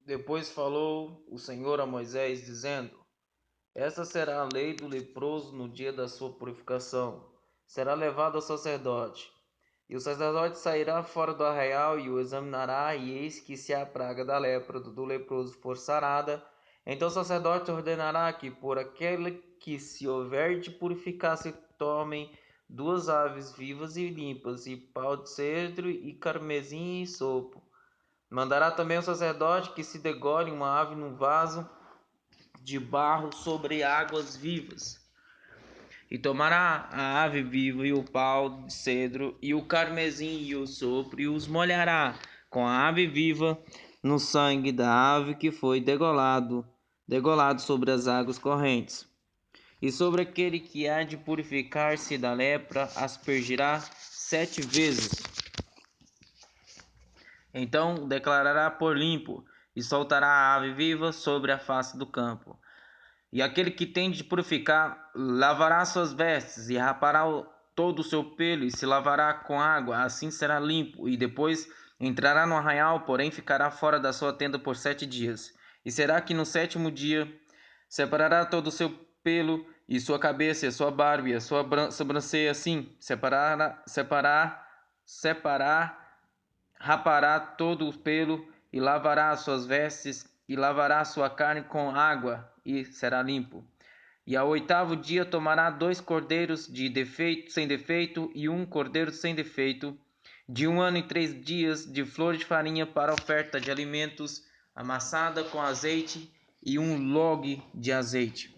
Depois falou o Senhor a Moisés, dizendo: Esta será a lei do leproso no dia da sua purificação. Será levado ao sacerdote. E o sacerdote sairá fora do arraial e o examinará, e eis que se a praga da lepra do leproso for sarada, então o sacerdote ordenará que por aquele que se houver de purificar se tomem 2 aves vivas e limpas, e pau de cedro, e carmesim e sopo. Mandará também o sacerdote que se degole uma ave num vaso de barro sobre águas vivas. E tomará a ave viva e o pau de cedro e o carmesim e o sopro e os molhará com a ave viva no sangue da ave que foi degolado sobre as águas correntes. E sobre aquele que há de purificar-se da lepra aspergirá 7 vezes. Então declarará por limpo e soltará a ave viva sobre a face do campo. E aquele que tem de purificar lavará suas vestes e rapará todo o seu pelo e se lavará com água, assim será limpo. E depois entrará no arraial, porém ficará fora da sua tenda por 7 dias. E será que no 7º dia separará todo o seu pelo e sua cabeça e a sua barba e a sua sobrancelha, assim rapará todo o pelo e lavará as suas vestes e lavará sua carne com água e será limpo. E ao 8º dia tomará 2 cordeiros sem defeito e 1 cordeiro sem defeito, de 1 ano e 3 dias, de flor de farinha para oferta de alimentos, amassada com azeite, e 1 log de azeite.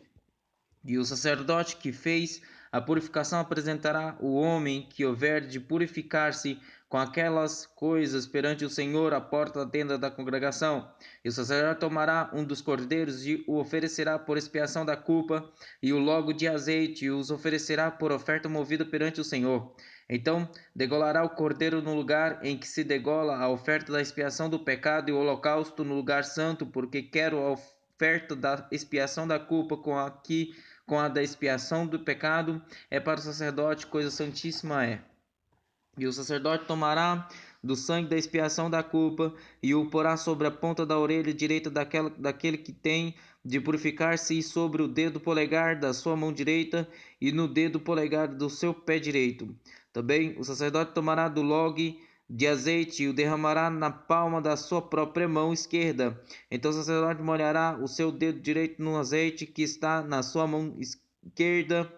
E o sacerdote que fez a purificação apresentará o homem que houver de purificar-se com aquelas coisas perante o Senhor à porta da tenda da congregação. E o sacerdote tomará um dos cordeiros e o oferecerá por expiação da culpa, e o logo de azeite, e os oferecerá por oferta movida perante o Senhor. Então degolará o cordeiro no lugar em que se degola a oferta da expiação do pecado, e o holocausto no lugar santo, porque quero a oferta da expiação da culpa com a da expiação do pecado, é para o sacerdote, coisa santíssima é. E o sacerdote tomará do sangue da expiação da culpa e o porá sobre a ponta da orelha direita daquele que tem de purificar-se, e sobre o dedo polegar da sua mão direita e no dedo polegar do seu pé direito. Também o sacerdote tomará do log de azeite e o derramará na palma da sua própria mão esquerda. Então o sacerdote molhará o seu dedo direito no azeite que está na sua mão esquerda,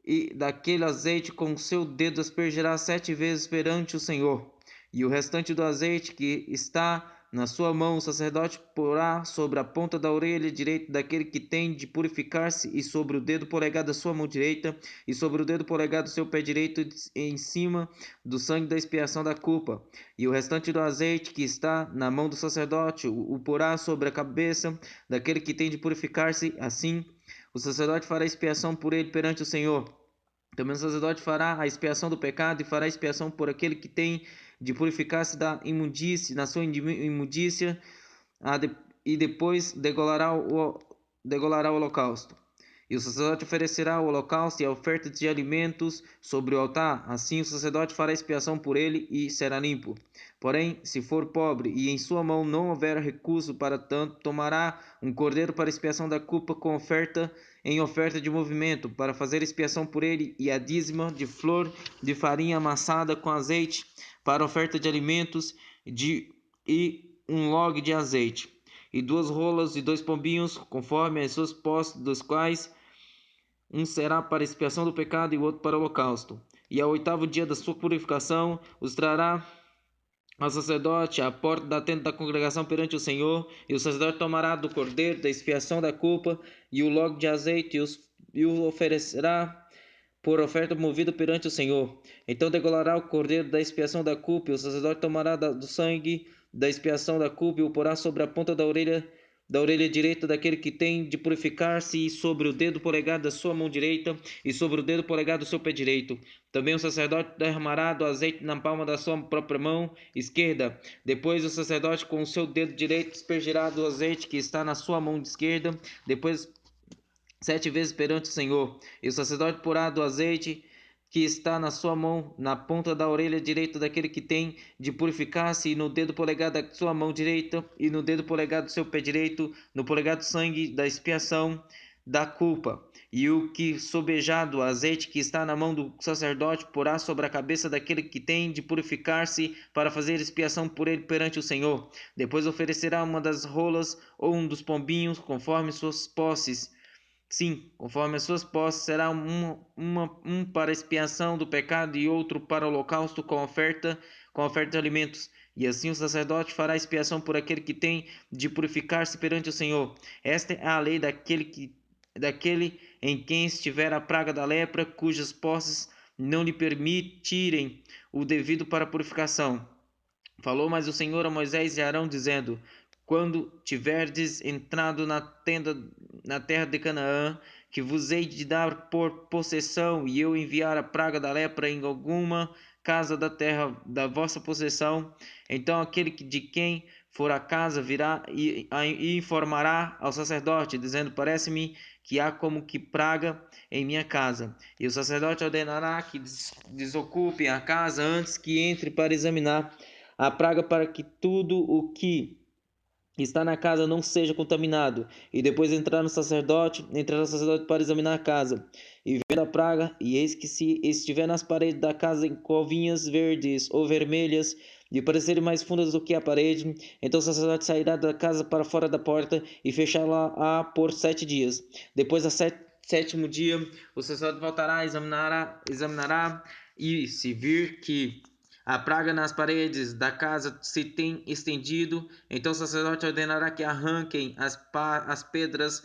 e daquele azeite com o seu dedo aspergirá 7 vezes perante o Senhor. E o restante do azeite que está na sua mão o sacerdote porá sobre a ponta da orelha direita daquele que tem de purificar-se, e sobre o dedo polegar da sua mão direita, e sobre o dedo polegar do seu pé direito, em cima do sangue da expiação da culpa. E o restante do azeite que está na mão do sacerdote o porá sobre a cabeça daquele que tem de purificar-se. Assim o sacerdote fará expiação por ele perante o Senhor. Também o sacerdote fará a expiação do pecado e fará expiação por aquele que tem de purificar-se da imundície, na sua imundícia, e depois degolará o holocausto. E o sacerdote oferecerá o holocausto e a oferta de alimentos sobre o altar. Assim o sacerdote fará expiação por ele e será limpo. Porém, se for pobre e em sua mão não houver recurso para tanto, tomará um cordeiro para expiação da culpa com oferta de movimento, para fazer expiação por ele, e a dízima de flor de farinha amassada com azeite para oferta de alimentos, e 1 log de azeite, e 2 rolas e 2 pombinhos, conforme as suas posses, dos quais um será para expiação do pecado e o outro para o holocausto. E ao 8º dia da sua purificação os trará ao sacerdote à porta da tenda da congregação perante o Senhor. E o sacerdote tomará do cordeiro da expiação da culpa e o logo de azeite e o oferecerá por oferta movida perante o Senhor. Então degolará o cordeiro da expiação da culpa, e o sacerdote tomará do sangue da expiação da culpa e o porá sobre a ponta da orelha direita daquele que tem de purificar-se, e sobre o dedo polegar da sua mão direita, e sobre o dedo polegar do seu pé direito. Também o sacerdote derramará do azeite na palma da sua própria mão esquerda. Depois o sacerdote com o seu dedo direito aspergirá do azeite que está na sua mão esquerda, depois 7 vezes perante o Senhor. E o sacerdote porá do azeite que está na sua mão, na ponta da orelha direita daquele que tem de purificar-se, e no dedo polegar da sua mão direita, e no dedo polegar do seu pé direito, no polegar do sangue da expiação da culpa. E o que sobejado o azeite que está na mão do sacerdote porá sobre a cabeça daquele que tem de purificar-se para fazer expiação por ele perante o Senhor. Depois oferecerá uma das rolas ou um dos pombinhos, conforme suas posses. Sim, conforme as suas posses, será um para expiação do pecado e outro para o holocausto com oferta de alimentos. E assim o sacerdote fará expiação por aquele que tem de purificar-se perante o Senhor. Esta é a lei daquele em quem estiver a praga da lepra, cujas posses não lhe permitirem o devido para a purificação. Falou mais o Senhor a Moisés e Arão, dizendo: quando tiverdes entrado na terra de Canaã, que vos hei de dar por possessão, e eu enviar a praga da lepra em alguma casa da terra da vossa possessão, então aquele de quem for a casa virá e informará ao sacerdote, dizendo: parece-me que há como que praga em minha casa. E o sacerdote ordenará que desocupem a casa antes que entre para examinar a praga, para que tudo o que está na casa não seja contaminado. E depois entrará o sacerdote para examinar a casa, e vendo a praga, e eis que se estiver nas paredes da casa em covinhas verdes ou vermelhas, de parecerem mais fundas do que a parede, então o sacerdote sairá da casa para fora da porta e fechá-la por 7 dias. Depois do sétimo dia, o sacerdote voltará, examinará, e se vir que a praga nas paredes da casa se tem estendido, então o sacerdote ordenará que arranquem as pedras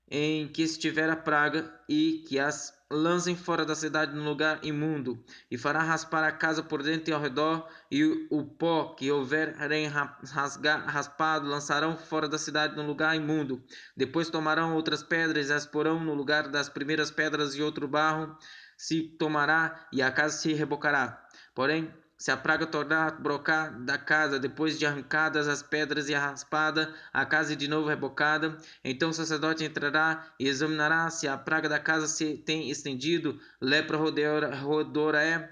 em que estiver a praga e que as lancem fora da cidade no lugar imundo, e fará raspar a casa por dentro e ao redor, e o pó que houverem raspado lançarão fora da cidade no lugar imundo. Depois tomarão outras pedras e as porão no lugar das primeiras pedras, e outro barro se tomará e a casa se rebocará. Porém, se a praga tornar a brocar da casa depois de arrancadas as pedras e raspada a casa de novo rebocada, então o sacerdote entrará e examinará se a praga da casa se tem estendido, lepra roedora é,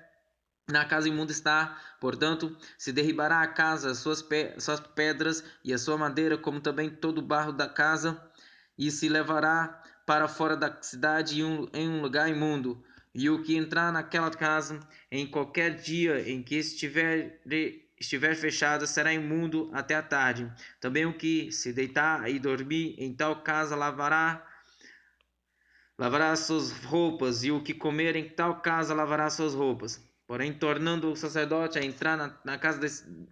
na casa imunda está. Portanto, se derribará a casa, as suas pedras e a sua madeira, como também todo o barro da casa, e se levará para fora da cidade em um lugar imundo. E o que entrar naquela casa, em qualquer dia em que estiver fechada, será imundo até a tarde. Também o que se deitar e dormir em tal casa lavará as suas roupas, e o que comer em tal casa lavará as suas roupas. Porém, tornando o sacerdote a entrar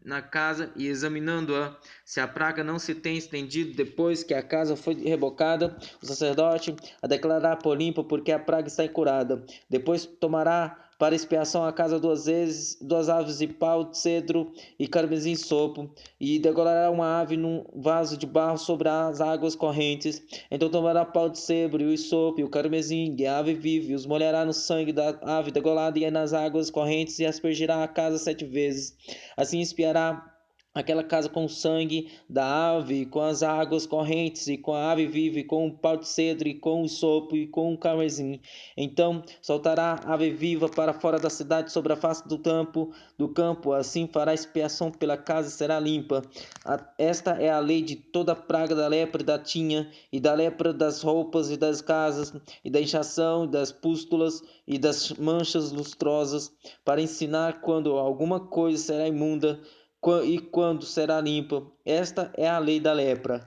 na casa e examinando-a, se a praga não se tem estendido depois que a casa foi rebocada, o sacerdote a declarará por limpa, porque a praga está curada. Depois tomará para expiação a casa 2 vezes, 2 aves de pau de cedro e carmesim sopo, e degolará uma ave num vaso de barro sobre as águas correntes. Então tomará pau de cedro e o sopo e o carmesim e a ave viva, e os molhará no sangue da ave degolada e nas águas correntes, e aspergirá a casa 7 vezes. Assim expiará aquela casa com o sangue da ave, com as águas correntes, e com a ave viva, e com o pau de cedro, e com o sopo, e com o carmesim. Então soltará a ave viva para fora da cidade sobre a face do campo, assim fará expiação pela casa e será limpa. Esta é a lei de toda a praga da lepra e da tinha, e da lepra das roupas e das casas, e da inchação, e das pústulas, e das manchas lustrosas, para ensinar quando alguma coisa será imunda e quando será limpa. Esta é a lei da lepra.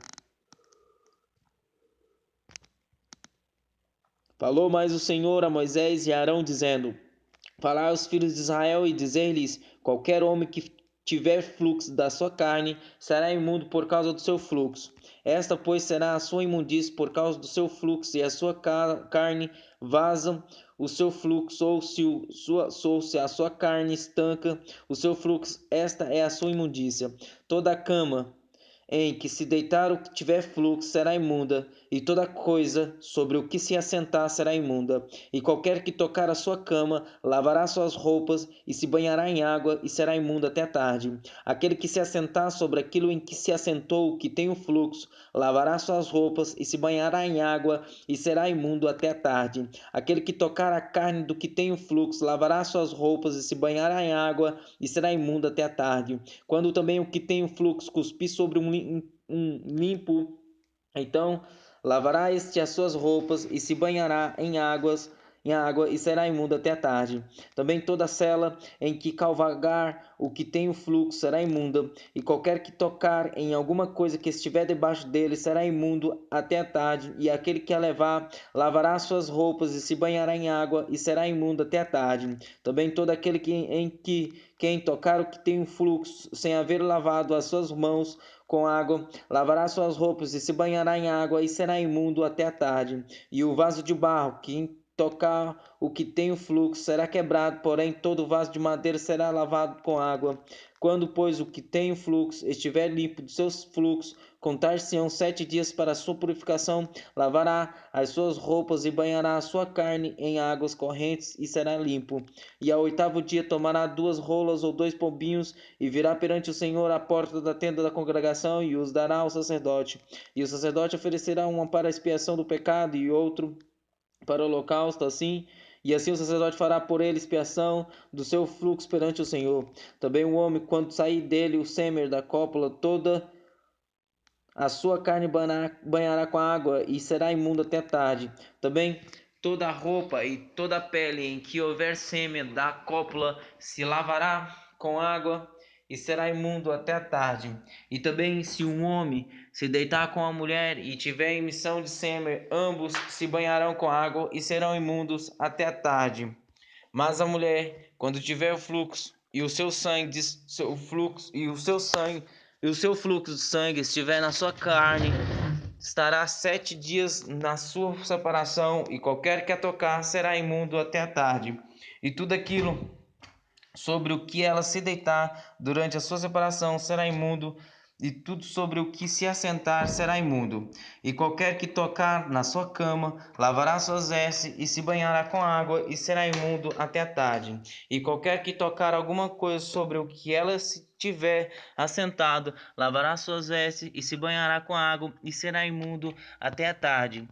Falou mais o Senhor a Moisés e a Arão, dizendo: falai aos filhos de Israel e dizer-lhes: qualquer homem que tiver fluxo da sua carne será imundo por causa do seu fluxo. Esta, pois, será a sua imundície por causa do seu fluxo, e a sua carne vaza o seu fluxo, ou se a sua carne estanca o seu fluxo, esta é a sua imundícia. Toda a cama em que se deitar o que tiver fluxo será imunda, e toda coisa sobre o que se assentar será imunda. E qualquer que tocar a sua cama lavará suas roupas e se banhará em água e será imundo até a tarde. Aquele que se assentar sobre aquilo em que se assentou, que tem o fluxo, lavará suas roupas e se banhará em água e será imundo até a tarde. Aquele que tocar a carne do que tem o fluxo, lavará suas roupas e se banhará em água e será imundo até a tarde. Quando também o que tem o fluxo cuspir sobre um limpo, então lavará este as suas roupas e se banhará em água e será imundo até a tarde. Também toda cela em que cavalgar o que tem o fluxo será imunda, e qualquer que tocar em alguma coisa que estiver debaixo dele será imundo até a tarde, e aquele que a levar lavará as suas roupas e se banhará em água e será imundo até a tarde. Também todo aquele quem tocar o que tem um fluxo, sem haver lavado as suas mãos com água, lavará suas roupas e se banhará em água e será imundo até a tarde. E o vaso de barro, quem tocar o que tem o fluxo, será quebrado, porém todo vaso de madeira será lavado com água. Quando, pois, o que tem o fluxo estiver limpo dos seus fluxos, contar-se-ão 7 dias para a sua purificação, lavará as suas roupas e banhará a sua carne em águas correntes e será limpo. E ao 8º dia tomará 2 rolas ou 2 pombinhos e virá perante o Senhor à porta da tenda da congregação e os dará ao sacerdote. E o sacerdote oferecerá uma para a expiação do pecado e outro para o holocausto, e assim o sacerdote fará por ele expiação do seu fluxo perante o Senhor. Também o homem, quando sair dele o sêmen da cópula, toda a sua carne banhará com água e será imundo até tarde. Também toda a roupa e toda a pele em que houver sêmen da cópula se lavará com água e será imundo até a tarde. E também se um homem se deitar com a mulher e tiver emissão de sêmen, ambos se banharão com água e serão imundos até a tarde. Mas a mulher, quando tiver o fluxo e o seu sangue de sangue estiver na sua carne, estará 7 dias na sua separação, e qualquer que a tocar será imundo até a tarde. E tudo aquilo sobre o que ela se deitar durante a sua separação será imundo, e tudo sobre o que se assentar será imundo. E qualquer que tocar na sua cama lavará suas vestes e se banhará com água e será imundo até a tarde. E qualquer que tocar alguma coisa sobre o que ela se tiver assentado lavará suas vestes e se banhará com água e será imundo até a tarde.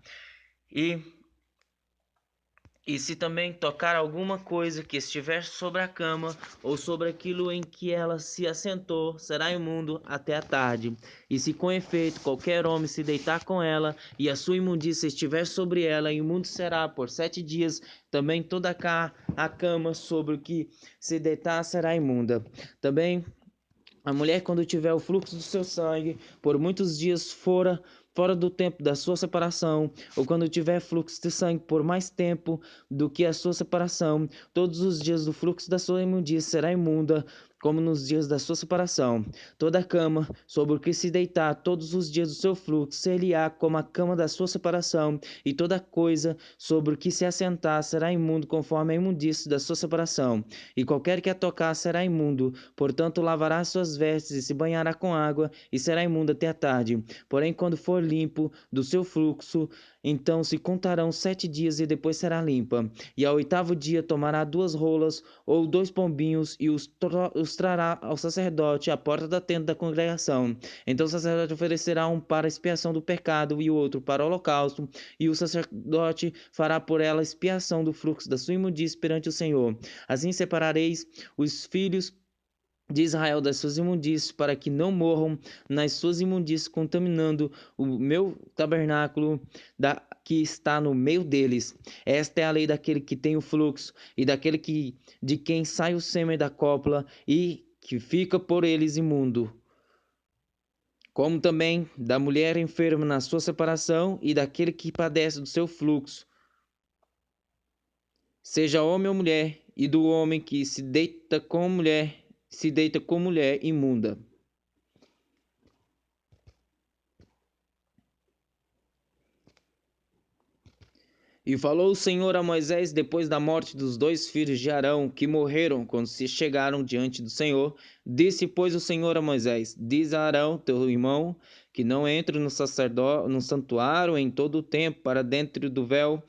E se também tocar alguma coisa que estiver sobre a cama ou sobre aquilo em que ela se assentou, será imundo até a tarde. E se com efeito qualquer homem se deitar com ela e a sua imundícia estiver sobre ela, imundo será por 7 dias. Também toda a cama sobre o que se deitar será imunda. Também a mulher, quando tiver o fluxo do seu sangue por muitos dias fora do tempo da sua separação, ou quando tiver fluxo de sangue por mais tempo do que a sua separação, todos os dias do fluxo da sua imundícia será imunda, como nos dias da sua separação. Toda a cama sobre o que se deitar todos os dias do seu fluxo ser-lhe-á como a cama da sua separação, e toda coisa sobre o que se assentar será imundo conforme a imundície da sua separação. E qualquer que a tocar será imundo, portanto lavará suas vestes e se banhará com água e será imundo até a tarde. Porém, quando for limpo do seu fluxo, então se contarão 7 dias e depois será limpa. E ao 8º dia tomará 2 rolas ou 2 pombinhos e os trará ao sacerdote à porta da tenda da congregação. Então o sacerdote oferecerá um para expiação do pecado e o outro para o holocausto, e o sacerdote fará por ela expiação do fluxo da sua imundície perante o Senhor. Assim separareis os filhos de Israel das suas imundícies, para que não morram nas suas imundícies, contaminando o meu tabernáculo que está no meio deles. Esta é a lei daquele que tem o fluxo, e daquele de quem sai o sêmen da cópula, e que fica por eles imundo. Como também da mulher enferma na sua separação, e daquele que padece do seu fluxo, seja homem ou mulher, e do homem que se deita com mulher imunda. E falou o Senhor a Moisés depois da morte dos 2 filhos de Arão, que morreram quando se chegaram diante do Senhor. Disse, pois, o Senhor a Moisés: Diz a Arão, teu irmão, que não entre no santuário em todo o tempo, para dentro do véu,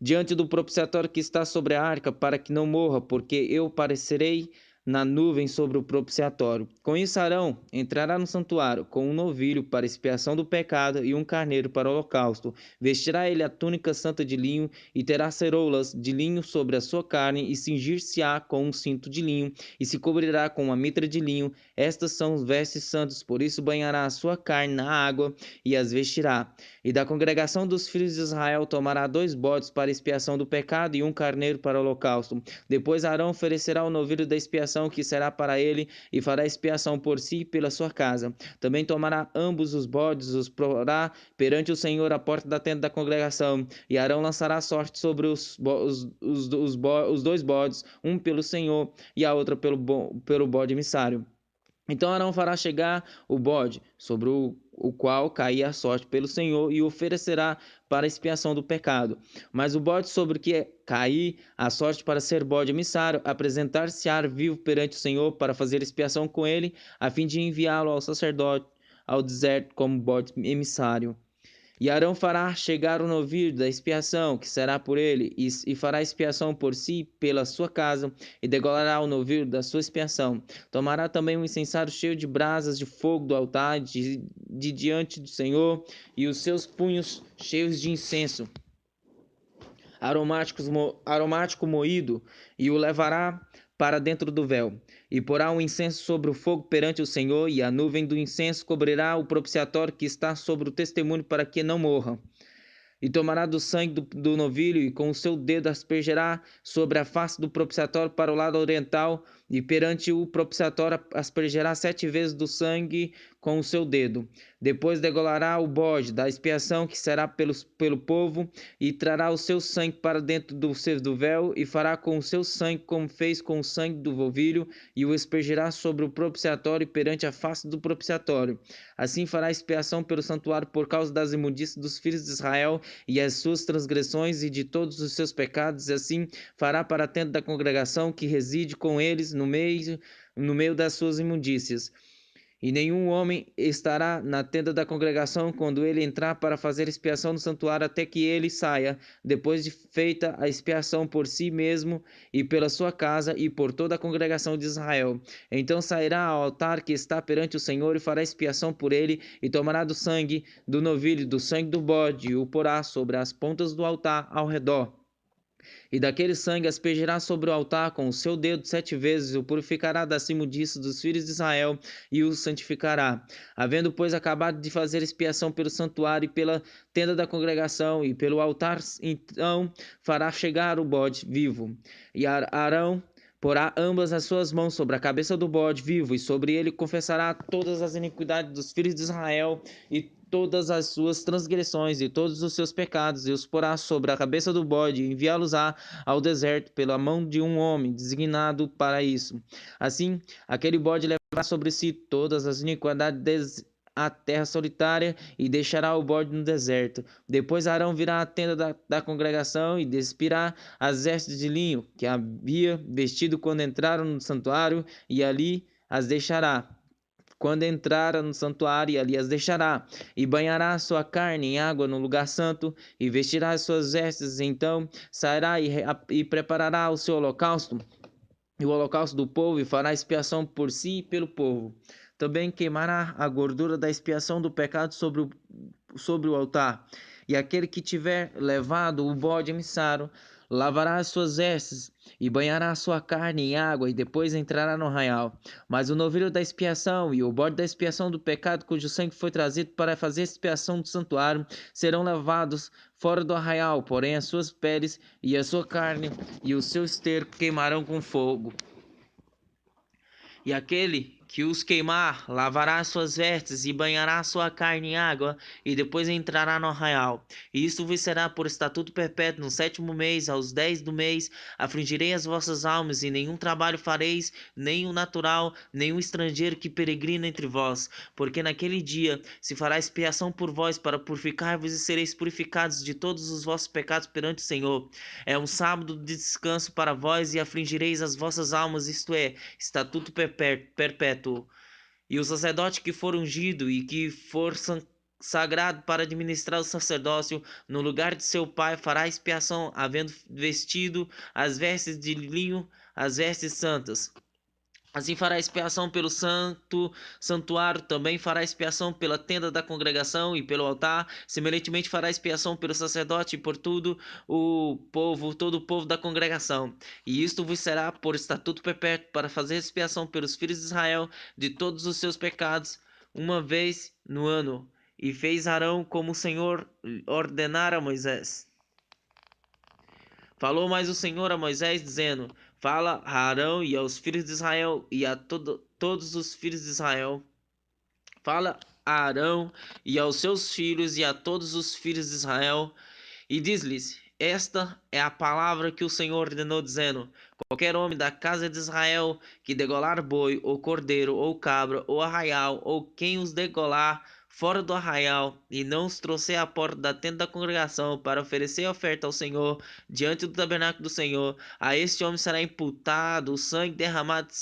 diante do propiciatório que está sobre a arca, para que não morra, porque eu parecerei na nuvem sobre o propiciatório. Com isso, Arão entrará no santuário com um novilho para expiação do pecado e um carneiro para o holocausto. Vestirá ele a túnica santa de linho e terá ceroulas de linho sobre a sua carne e cingir-se-á com um cinto de linho e se cobrirá com uma mitra de linho. Estas são os vestes santos, por isso banhará a sua carne na água e as vestirá. E da congregação dos filhos de Israel tomará 2 bodes para expiação do pecado e um carneiro para o holocausto. Depois Arão oferecerá o novilho da expiação que será para ele e fará expiação por si e pela sua casa. Também tomará ambos os bodes, os porá perante o Senhor à porta da tenda da congregação. E Arão lançará sorte sobre os 2 bodes, um pelo Senhor e a outra pelo bode emissário. Então Arão fará chegar o bode, sobre o qual cair a sorte pelo Senhor, e oferecerá para expiação do pecado. Mas o bode sobre o que cair a sorte para ser bode emissário, apresentar-se-á vivo perante o Senhor para fazer expiação com ele, a fim de enviá-lo ao sacerdote, ao deserto, como bode emissário. E Arão fará chegar o novilho da expiação, que será por ele, e fará expiação por si e pela sua casa, e degolará o novilho da sua expiação. Tomará também um incensário cheio de brasas de fogo do altar de diante do Senhor, e os seus punhos cheios de incenso aromático moído, e o levará para dentro do véu, e porá um incenso sobre o fogo perante o Senhor, e a nuvem do incenso cobrirá o propiciatório que está sobre o testemunho, para que não morra. E tomará do sangue do novilho, e com o seu dedo aspergerá sobre a face do propiciatório para o lado oriental, e perante o propiciatório aspergerá 7 vezes do sangue com o seu dedo. Depois degolará o bode da expiação, que será pelo povo, e trará o seu sangue para dentro do véu, e fará com o seu sangue como fez com o sangue do novilho, e o aspergerá sobre o propiciatório perante a face do propiciatório. Assim fará expiação pelo santuário por causa das imundícias dos filhos de Israel e as suas transgressões e de todos os seus pecados, e assim fará para a tenda da congregação que reside com eles no meio das suas imundícias. E nenhum homem estará na tenda da congregação quando ele entrar para fazer expiação no santuário, até que ele saia, depois de feita a expiação por si mesmo e pela sua casa e por toda a congregação de Israel. Então sairá ao altar que está perante o Senhor e fará expiação por ele, e tomará do sangue do novilho, do sangue do bode, e o porá sobre as pontas do altar ao redor. E daquele sangue aspergerá sobre o altar com o seu dedo 7 vezes, o purificará das imundícias dos filhos de Israel e o santificará. Havendo, pois, acabado de fazer expiação pelo santuário e pela tenda da congregação e pelo altar, então fará chegar o bode vivo. E Arão porá ambas as suas mãos sobre a cabeça do bode vivo, e sobre ele confessará todas as iniquidades dos filhos de Israel e todas as suas transgressões e todos os seus pecados, e os porá sobre a cabeça do bode, e enviá-los-á ao deserto pela mão de um homem designado para isso. Assim, aquele bode levará sobre si todas as iniquidades a terra solitária, e deixará o bode no deserto. Depois Arão virá à tenda da congregação e despirá as vestes de linho que havia vestido quando entraram no santuário, e ali as deixará. Quando entrar no santuário, ali as deixará, e banhará sua carne em água no lugar santo, e vestirá as suas vestes. Então sairá e preparará o seu holocausto, e o holocausto do povo, e fará expiação por si e pelo povo. Também queimará a gordura da expiação do pecado sobre o altar. E aquele que tiver levado o bode emissário lavará as suas vestes e banhará a sua carne em água, e depois entrará no arraial. Mas o novilho da expiação e o bode da expiação do pecado, cujo sangue foi trazido para fazer expiação do santuário, serão levados fora do arraial, porém as suas peles e a sua carne e o seu esterco queimarão com fogo. E aquele que os queimar, lavará suas vestes e banhará sua carne em água, e depois entrará no arraial. E isto vos será por estatuto perpétuo: no 7º mês, aos 10 do mês, afligirei as vossas almas, e nenhum trabalho fareis, nem o natural, nem o estrangeiro que peregrina entre vós. Porque naquele dia se fará expiação por vós, para purificar-vos, e sereis purificados de todos os vossos pecados perante o Senhor. É um sábado de descanso para vós, e afligireis as vossas almas, isto é, estatuto perpétuo. E o sacerdote que for ungido e que for sagrado para administrar o sacerdócio no lugar de seu pai fará expiação, havendo vestido as vestes de linho, as vestes santas. Assim fará expiação pelo santuário, também fará expiação pela tenda da congregação e pelo altar. Semelhantemente fará expiação pelo sacerdote e por todo o povo da congregação. E isto vos será por estatuto perpétuo, para fazer expiação pelos filhos de Israel de todos os seus pecados, uma vez no ano. E fez Arão como o Senhor ordenara a Moisés. Falou mais o Senhor a Moisés, dizendo: Fala a Arão e aos filhos de Israel e a todos os filhos de Israel. Fala a Arão e aos seus filhos e a todos os filhos de Israel, e diz-lhes: Esta é a palavra que o Senhor ordenou, dizendo: Qualquer homem da casa de Israel que degolar boi, ou cordeiro, ou cabra, ou arraial, ou quem os degolar fora do arraial, e não os trouxer à porta da tenda da congregação para oferecer oferta ao Senhor diante do tabernáculo do Senhor, a este homem será imputado o sangue derramado,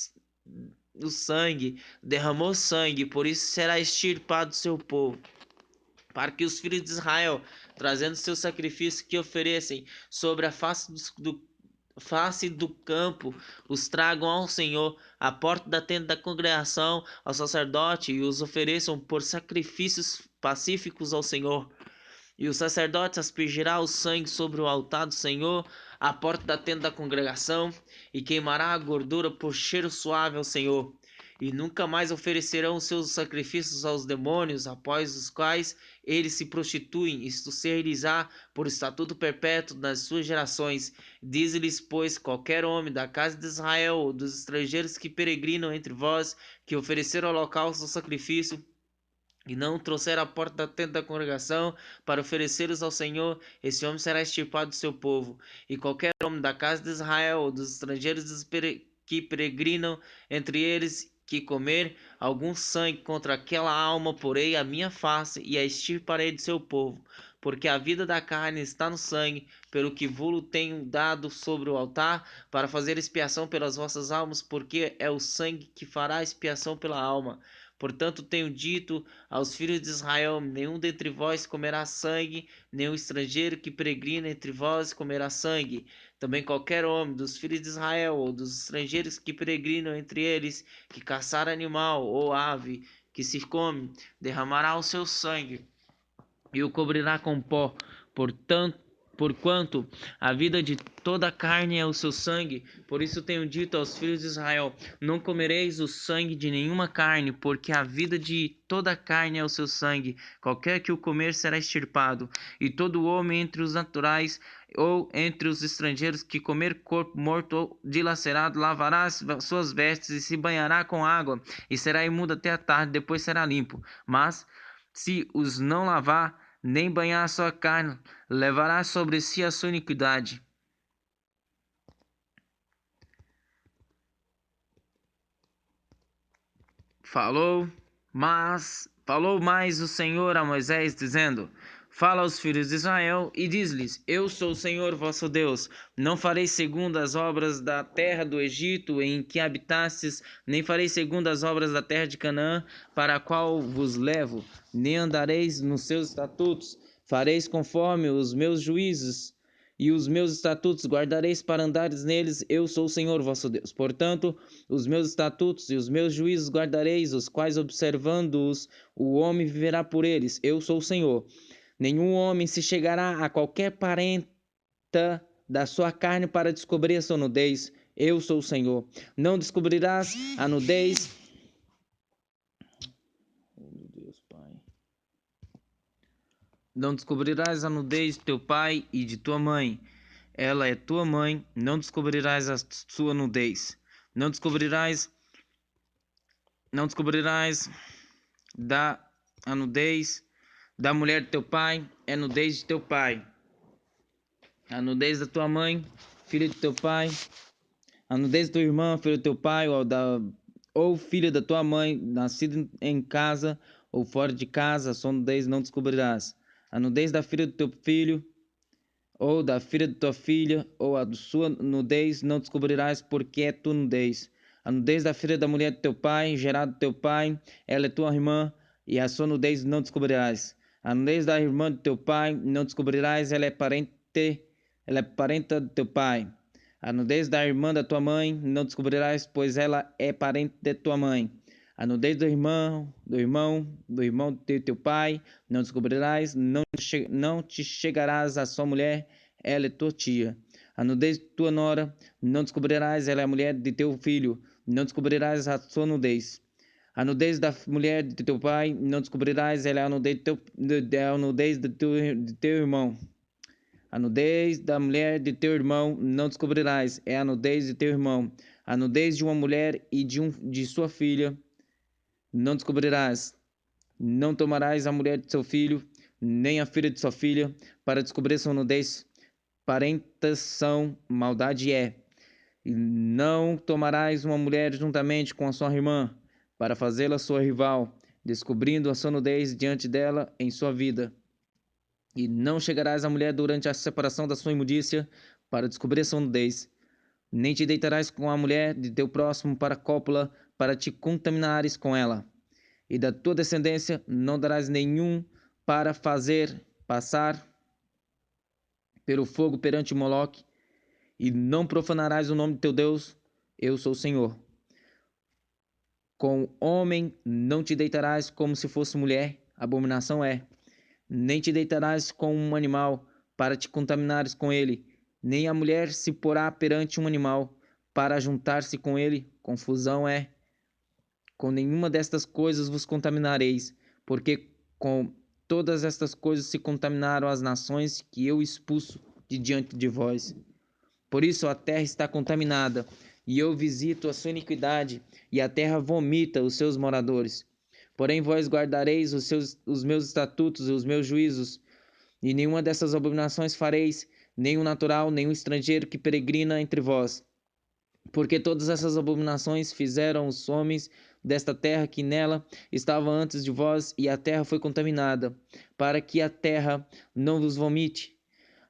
derramou sangue, por isso será extirpado do seu povo, para que os filhos de Israel, trazendo seus sacrifícios que oferecem sobre a face do campo, os tragam ao Senhor, à porta da tenda da congregação, ao sacerdote, e os ofereçam por sacrifícios pacíficos ao Senhor. E o sacerdote aspergirá o sangue sobre o altar do Senhor, à porta da tenda da congregação, e queimará a gordura por cheiro suave ao Senhor. E nunca mais oferecerão seus sacrifícios aos demônios, após os quais eles se prostituem. Isto se-lhes-á por estatuto perpétuo nas suas gerações. Diz-lhes, pois, qualquer homem da casa de Israel ou dos estrangeiros que peregrinam entre vós, que oferecer holocausto ou sacrifício, e não trouxer à porta da tenda da congregação para oferecê-los ao Senhor, esse homem será extirpado do seu povo. E qualquer homem da casa de Israel ou dos estrangeiros que peregrinam entre eles, que comer algum sangue contra aquela alma, porei a minha face e a extirparei do seu povo, porque a vida da carne está no sangue, pelo que vos tenho dado sobre o altar, para fazer expiação pelas vossas almas, porque é o sangue que fará expiação pela alma. Portanto, tenho dito aos filhos de Israel: nenhum dentre vós comerá sangue, nenhum estrangeiro que peregrina entre vós comerá sangue. Também qualquer homem dos filhos de Israel ou dos estrangeiros que peregrinam entre eles, que caçar animal ou ave que se come, derramará o seu sangue e o cobrirá com pó. Porquanto a vida de toda a carne é o seu sangue, por isso tenho dito aos filhos de Israel: não comereis o sangue de nenhuma carne, porque a vida de toda a carne é o seu sangue. Qualquer que o comer será extirpado. E todo homem entre os naturais ou entre os estrangeiros que comer corpo morto ou dilacerado, lavará as suas vestes e se banhará com água, e será imundo até a tarde, depois será limpo. Mas se os não lavar, nem banhar a sua carne, levará sobre si a sua iniquidade. Falou mais o Senhor a Moisés, dizendo: Fala aos filhos de Israel e diz-lhes: Eu sou o Senhor vosso Deus. Não farei segundo as obras da terra do Egito em que habitastes, nem farei segundo as obras da terra de Canaã, para a qual vos levo, nem andareis nos seus estatutos. Fareis conforme os meus juízos e os meus estatutos guardareis para andares neles. Eu sou o Senhor vosso Deus. Portanto, os meus estatutos e os meus juízos guardareis, os quais, observando-os, o homem viverá por eles. Eu sou o Senhor. Nenhum homem se chegará a qualquer parenta da sua carne para descobrir a sua nudez. Eu sou o Senhor. Não descobrirás a nudez. Não descobrirás a nudez de teu pai e de tua mãe. Ela é tua mãe. Não descobrirás a sua nudez. Não descobrirás Não descobrirás a nudez da mulher de teu pai, é nudez de teu pai. A nudez da tua mãe, filha de teu pai. A nudez da tua irmã, filho do teu pai, ou filha da tua mãe, nascido em casa ou fora de casa, a sua nudez não descobrirás. A nudez da filha do teu filho, ou da filha de tua filha, ou a sua nudez não descobrirás, porque é tua nudez. A nudez da filha da mulher do teu pai, gerada do teu pai, ela é tua irmã, e a sua nudez não descobrirás. A nudez da irmã do teu pai não descobrirás, ela é parenta do teu pai. A nudez da irmã da tua mãe não descobrirás, pois ela é parente de tua mãe. A nudez do irmão de teu pai não descobrirás, não te chegarás à sua mulher, ela é tua tia. A nudez de tua nora não descobrirás, ela é a mulher de teu filho, não descobrirás a sua nudez. A nudez da mulher de teu pai não descobrirás, ela é a nudez de teu irmão. A nudez da mulher de teu irmão não descobrirás, é a nudez de teu irmão. A nudez de uma mulher e de sua filha não descobrirás. Não tomarás a mulher de seu filho, nem a filha de sua filha, para descobrir sua nudez. Parentas são, maldade é. E não tomarás uma mulher juntamente com a sua irmã, para fazê-la sua rival, descobrindo a sua nudez diante dela em sua vida. E não chegarás à mulher durante a separação da sua imundícia, para descobrir a sua nudez. Nem te deitarás com a mulher de teu próximo para cópula, para te contaminares com ela. E da tua descendência não darás nenhum para fazer passar pelo fogo perante Moloque, e não profanarás o nome de teu Deus, eu sou o Senhor. Com homem não te deitarás como se fosse mulher, abominação é. Nem te deitarás com um animal, para te contaminares com ele, nem a mulher se porá perante um animal, para juntar-se com ele, confusão é. Com nenhuma destas coisas vos contaminareis, porque com todas estas coisas se contaminaram as nações que eu expulso de diante de vós. Por isso a terra está contaminada, e eu visito a sua iniquidade, e a terra vomita os seus moradores. Porém vós guardareis os meus estatutos e os meus juízos, e nenhuma dessas abominações fareis, nem o natural, nem o estrangeiro que peregrina entre vós. Porque todas essas abominações fizeram os homens desta terra que nela estava antes de vós, e a terra foi contaminada, para que a terra não vos vomite,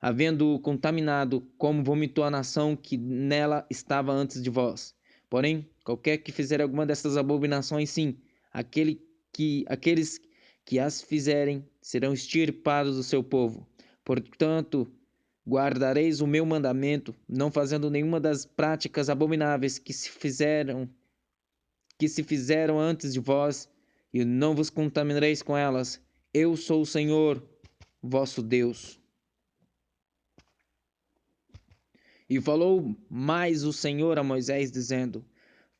havendo-o contaminado, como vomitou a nação que nela estava antes de vós. Porém, qualquer que fizer alguma dessas abominações, sim, aqueles que as fizerem serão extirpados do seu povo. Portanto, guardareis o meu mandamento, não fazendo nenhuma das práticas abomináveis que se fizeram antes de vós, e não vos contaminareis com elas. Eu sou o Senhor, vosso Deus. E falou mais o Senhor a Moisés, dizendo: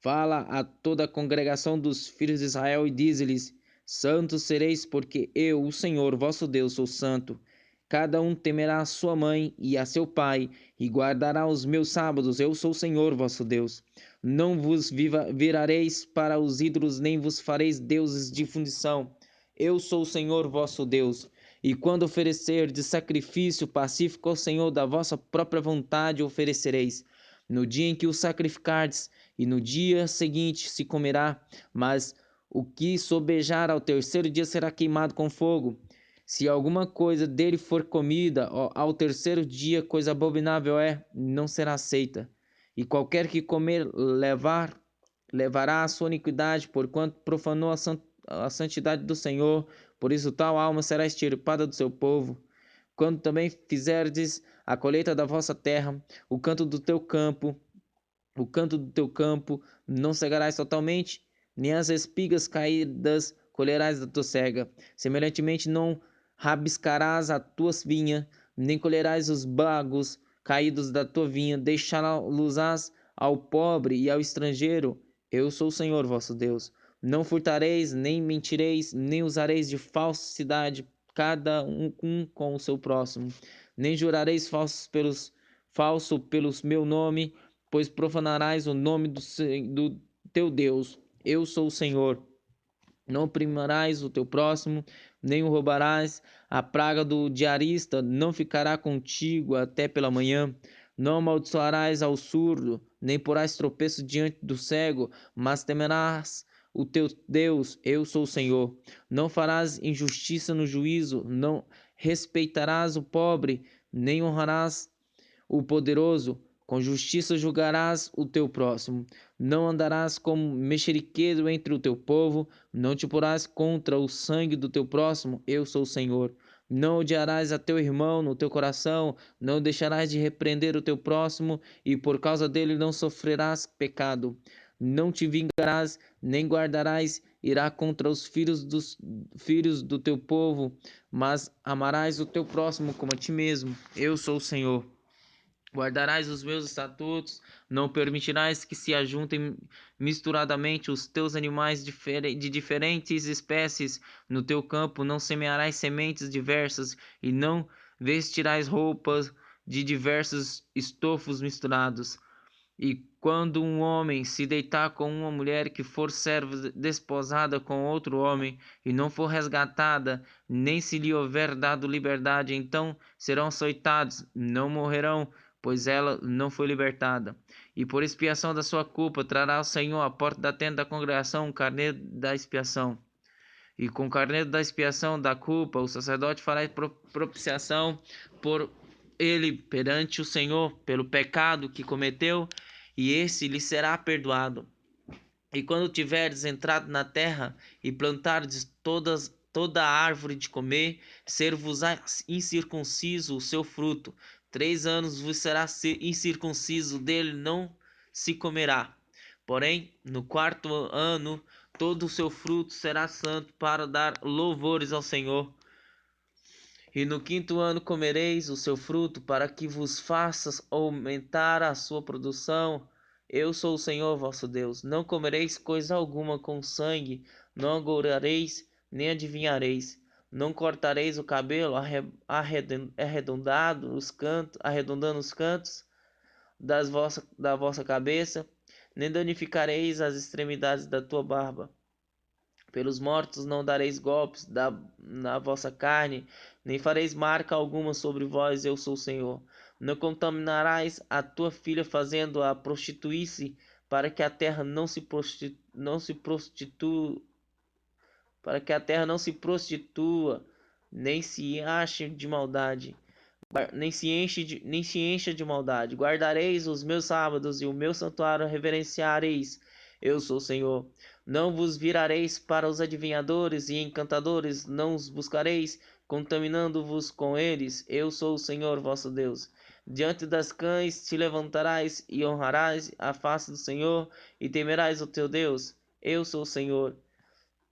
Fala a toda a congregação dos filhos de Israel e dize-lhes: Santos sereis, porque eu, o Senhor, vosso Deus, sou santo. Cada um temerá a sua mãe e a seu pai, e guardará os meus sábados. Eu sou o Senhor, vosso Deus. Não vos virareis para os ídolos, nem vos fareis deuses de fundição. Eu sou o Senhor, vosso Deus. E quando oferecerdes sacrifício pacífico ao Senhor, da vossa própria vontade oferecereis. No dia em que o sacrificardes, e no dia seguinte se comerá, mas o que sobejar ao terceiro dia será queimado com fogo. Se alguma coisa dele for comida, ao terceiro dia coisa abominável é, não será aceita. E qualquer que comer levará a sua iniquidade, porquanto profanou a santidade do Senhor. Por isso tal alma será extirpada do seu povo. Quando também fizerdes a colheita da vossa terra, o canto do teu campo não cegarás totalmente, nem as espigas caídas colherás da tua cega. Semelhantemente não rabiscarás a tua vinha, nem colherás os bagos caídos da tua vinha, deixá-los ao pobre e ao estrangeiro. Eu sou o Senhor vosso Deus. Não furtareis, nem mentireis, nem usareis de falsidade, cada um com o seu próximo. Nem jurareis falso pelo meu nome, pois profanarás o nome do teu Deus. Eu sou o Senhor. Não oprimirás o teu próximo, nem o roubarás. A praga do diarista não ficará contigo até pela manhã. Não amaldiçoarás ao surdo, nem porás tropeço diante do cego, mas temerás o teu Deus, eu sou o Senhor. Não farás injustiça no juízo, não respeitarás o pobre, nem honrarás o poderoso. Com justiça julgarás o teu próximo. Não andarás como mexeriqueiro entre o teu povo. Não te porás contra o sangue do teu próximo. Eu sou o Senhor. Não odiarás a teu irmão no teu coração. Não deixarás de repreender o teu próximo, e por causa dele não sofrerás pecado. Não te vingarás, nem guardarás irá contra os filhos do teu povo, mas amarás o teu próximo como a ti mesmo. Eu sou o Senhor. Guardarás os meus estatutos, não permitirás que se ajuntem misturadamente os teus animais de diferentes espécies no teu campo, não semearás sementes diversas e não vestirás roupas de diversos estofos misturados. E quando um homem se deitar com uma mulher que for serva desposada com outro homem e não for resgatada, nem se lhe houver dado liberdade, então serão açoitados, não morrerão, pois ela não foi libertada. E por expiação da sua culpa trará o Senhor à porta da tenda da congregação um carneiro da expiação. E com o carneiro da expiação da culpa, o sacerdote fará propiciação por ele perante o Senhor pelo pecado que cometeu, e esse lhe será perdoado. E quando tiveres entrado na terra e plantardes toda a árvore de comer, ser-vos-á incircunciso o seu fruto. 3 anos vos será incircunciso, dele não se comerá. Porém, no 4º ano, todo o seu fruto será santo, para dar louvores ao Senhor. E no 5º ano comereis o seu fruto, para que vos faças aumentar a sua produção. Eu sou o Senhor vosso Deus. Não comereis coisa alguma com sangue, não agourareis, nem adivinhareis. Não cortareis o cabelo arredondando os cantos da vossa cabeça, nem danificareis as extremidades da tua barba. Pelos mortos não dareis golpes na vossa carne, nem fareis marca alguma sobre vós, eu sou o Senhor. Não contaminarás a tua filha fazendo-a prostituir-se, para que a terra não se prostitua, nem se encha de maldade. Guardareis os meus sábados e o meu santuário reverenciareis. Eu sou o Senhor. Não vos virareis para os adivinhadores e encantadores, não os buscareis, contaminando-vos com eles. Eu sou o Senhor vosso Deus. Diante das cães te levantarás e honrarás a face do Senhor e temerás o teu Deus. Eu sou o Senhor.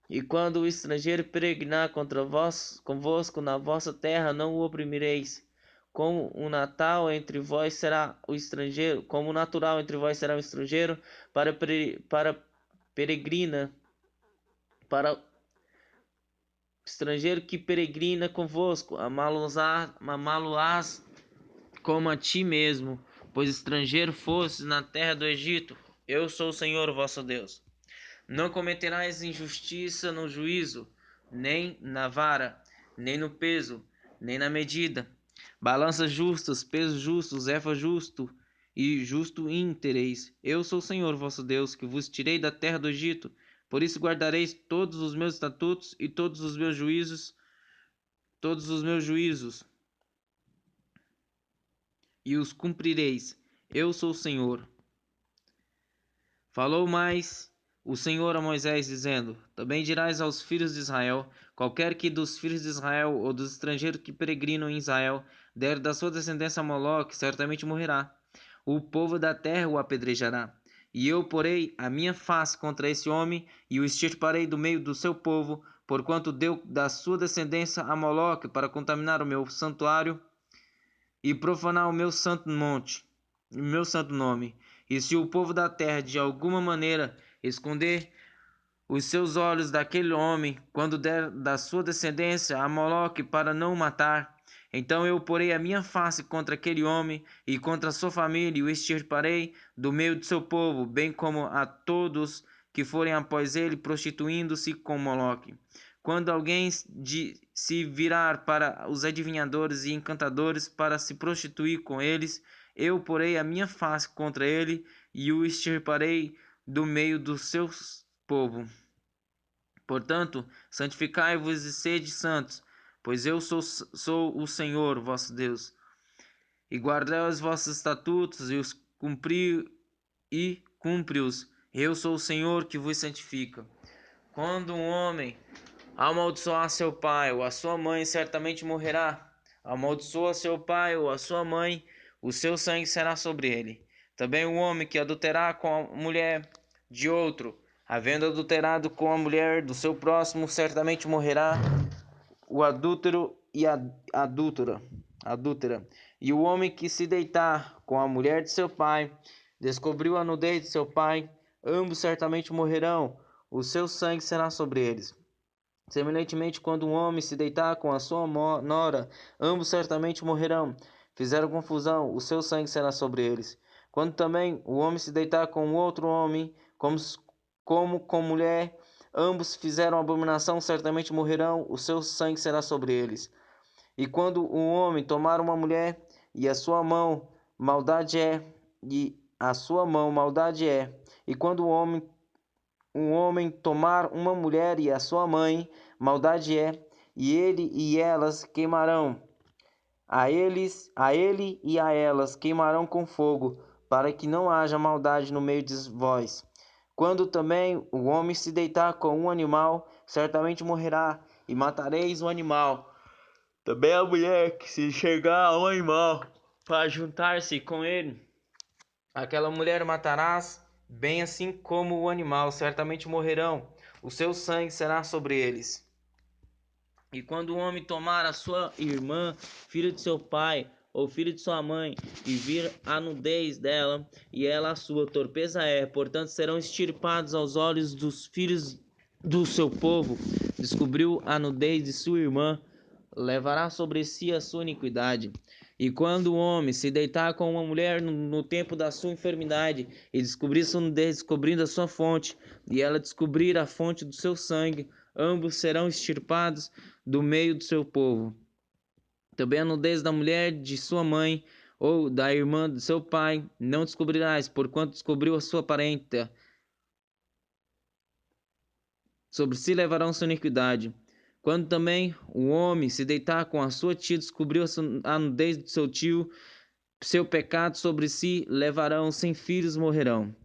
E quando o estrangeiro peregrinar convosco na vossa terra, não o oprimireis. Como o natural entre vós será o estrangeiro, para o estrangeiro que peregrina convosco, amá-lo-ás como a ti mesmo, pois estrangeiro fostes na terra do Egito. Eu sou o Senhor vosso Deus. Não cometerás injustiça no juízo, nem na vara, nem no peso, nem na medida. Balanças justas, pesos justos, efa justo e justo íntereis. Eu sou o Senhor vosso Deus, que vos tirei da terra do Egito. Por isso guardareis todos os meus estatutos e todos os meus juízos, e os cumprireis. Eu sou o Senhor. Falou mais o Senhor a Moisés, dizendo: Também dirás aos filhos de Israel: qualquer que dos filhos de Israel ou dos estrangeiros que peregrinam em Israel der da sua descendência a Moloque, certamente morrerá. O povo da terra o apedrejará. E eu porei a minha face contra esse homem e o extirparei do meio do seu povo, porquanto deu da sua descendência a Moloque para contaminar o meu santuário e profanar o meu santo nome. E se o povo da terra de alguma maneira esconder os seus olhos daquele homem, quando der da sua descendência a Moloque para não o matar, então eu porei a minha face contra aquele homem e contra a sua família, e o extirparei do meio do seu povo, bem como a todos que forem após ele, prostituindo-se com Moloque. Quando alguém se virar para os adivinhadores e encantadores para se prostituir com eles, eu porei a minha face contra ele e o extirparei do meio do seu povo. Portanto, santificai-vos e sede santos, pois eu sou o Senhor vosso Deus. E guardai os vossos estatutos e os cumpre-os. Eu sou o Senhor que vos santifica. Quando um homem amaldiçoar seu pai ou a sua mãe, certamente morrerá. Amaldiçoa seu pai ou a sua mãe, o seu sangue será sobre ele. Também o homem que adulterar com a mulher de outro, havendo adulterado com a mulher do seu próximo, certamente morrerá. O adúltero e a adúltera. E o homem que se deitar com a mulher de seu pai, descobriu a nudez de seu pai, ambos certamente morrerão. O seu sangue será sobre eles. Semelhantemente, quando um homem se deitar com a sua nora, ambos certamente morrerão. Fizeram confusão, o seu sangue será sobre eles. Quando também o homem se deitar com outro homem, como com mulher, ambos fizeram abominação, certamente morrerão, o seu sangue será sobre eles. E quando um homem tomar uma mulher, e a sua mão maldade é, e quando um homem tomar uma mulher e a sua mãe, maldade é, e ele e elas queimarão. A ele e a elas queimarão com fogo, para que não haja maldade no meio de vós. Quando também o homem se deitar com um animal, certamente morrerá, e matareis o animal. Também a mulher que se chegar ao animal para juntar-se com ele, aquela mulher matarás, bem assim como o animal, certamente morrerão, o seu sangue será sobre eles. E quando o homem tomar a sua irmã, filha de seu pai, ou filha de sua mãe, e vir a nudez dela, e ela a sua, torpeza é, portanto serão extirpados aos olhos dos filhos do seu povo. Descobriu a nudez de sua irmã, levará sobre si a sua iniquidade. E quando o homem se deitar com uma mulher no tempo da sua enfermidade, e descobrir sua nudez, descobrindo a sua fonte, e ela descobrir a fonte do seu sangue, ambos serão extirpados do meio do seu povo. Também a nudez da mulher de sua mãe, ou da irmã de seu pai, não descobrirás, porquanto descobriu a sua parenta. Sobre si levarão sua iniquidade. Quando também o homem se deitar com a sua tia, descobriu a nudez de seu tio, seu pecado sobre si levarão, sem filhos morrerão.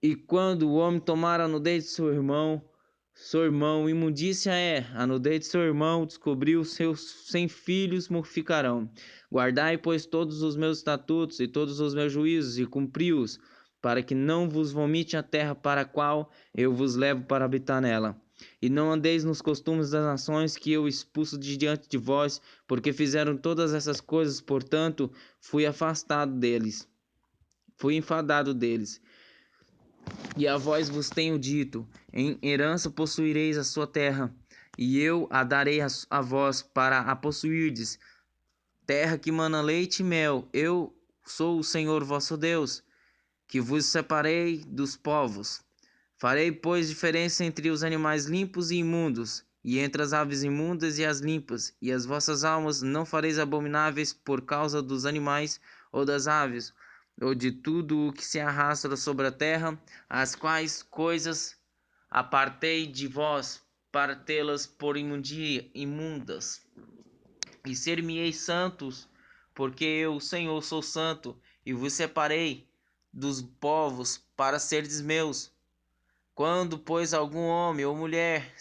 E quando o homem tomar a nudez de seu irmão, imundícia é, a nudez de seu irmão, descobriu, seus 100 filhos ficarão. Guardai, pois, todos os meus estatutos e todos os meus juízos, e cumpri-os, para que não vos vomite a terra para a qual eu vos levo para habitar nela. E não andeis nos costumes das nações que eu expulso de diante de vós, porque fizeram todas essas coisas, portanto, fui enfadado deles. E a vós vos tenho dito, em herança possuireis a sua terra, e eu a darei a vós para a possuirdes, terra que mana leite e mel. Eu sou o Senhor vosso Deus, que vos separei dos povos. Farei, pois, diferença entre os animais limpos e imundos, e entre as aves imundas e as limpas, e as vossas almas não fareis abomináveis por causa dos animais ou das aves, ou de tudo o que se arrasta sobre a terra, as quais coisas apartei de vós para tê-las por imundas. E ser-me-eis santos, porque eu, Senhor, sou santo, e vos separei dos povos para serdes meus. Quando, pois, algum homem ou mulher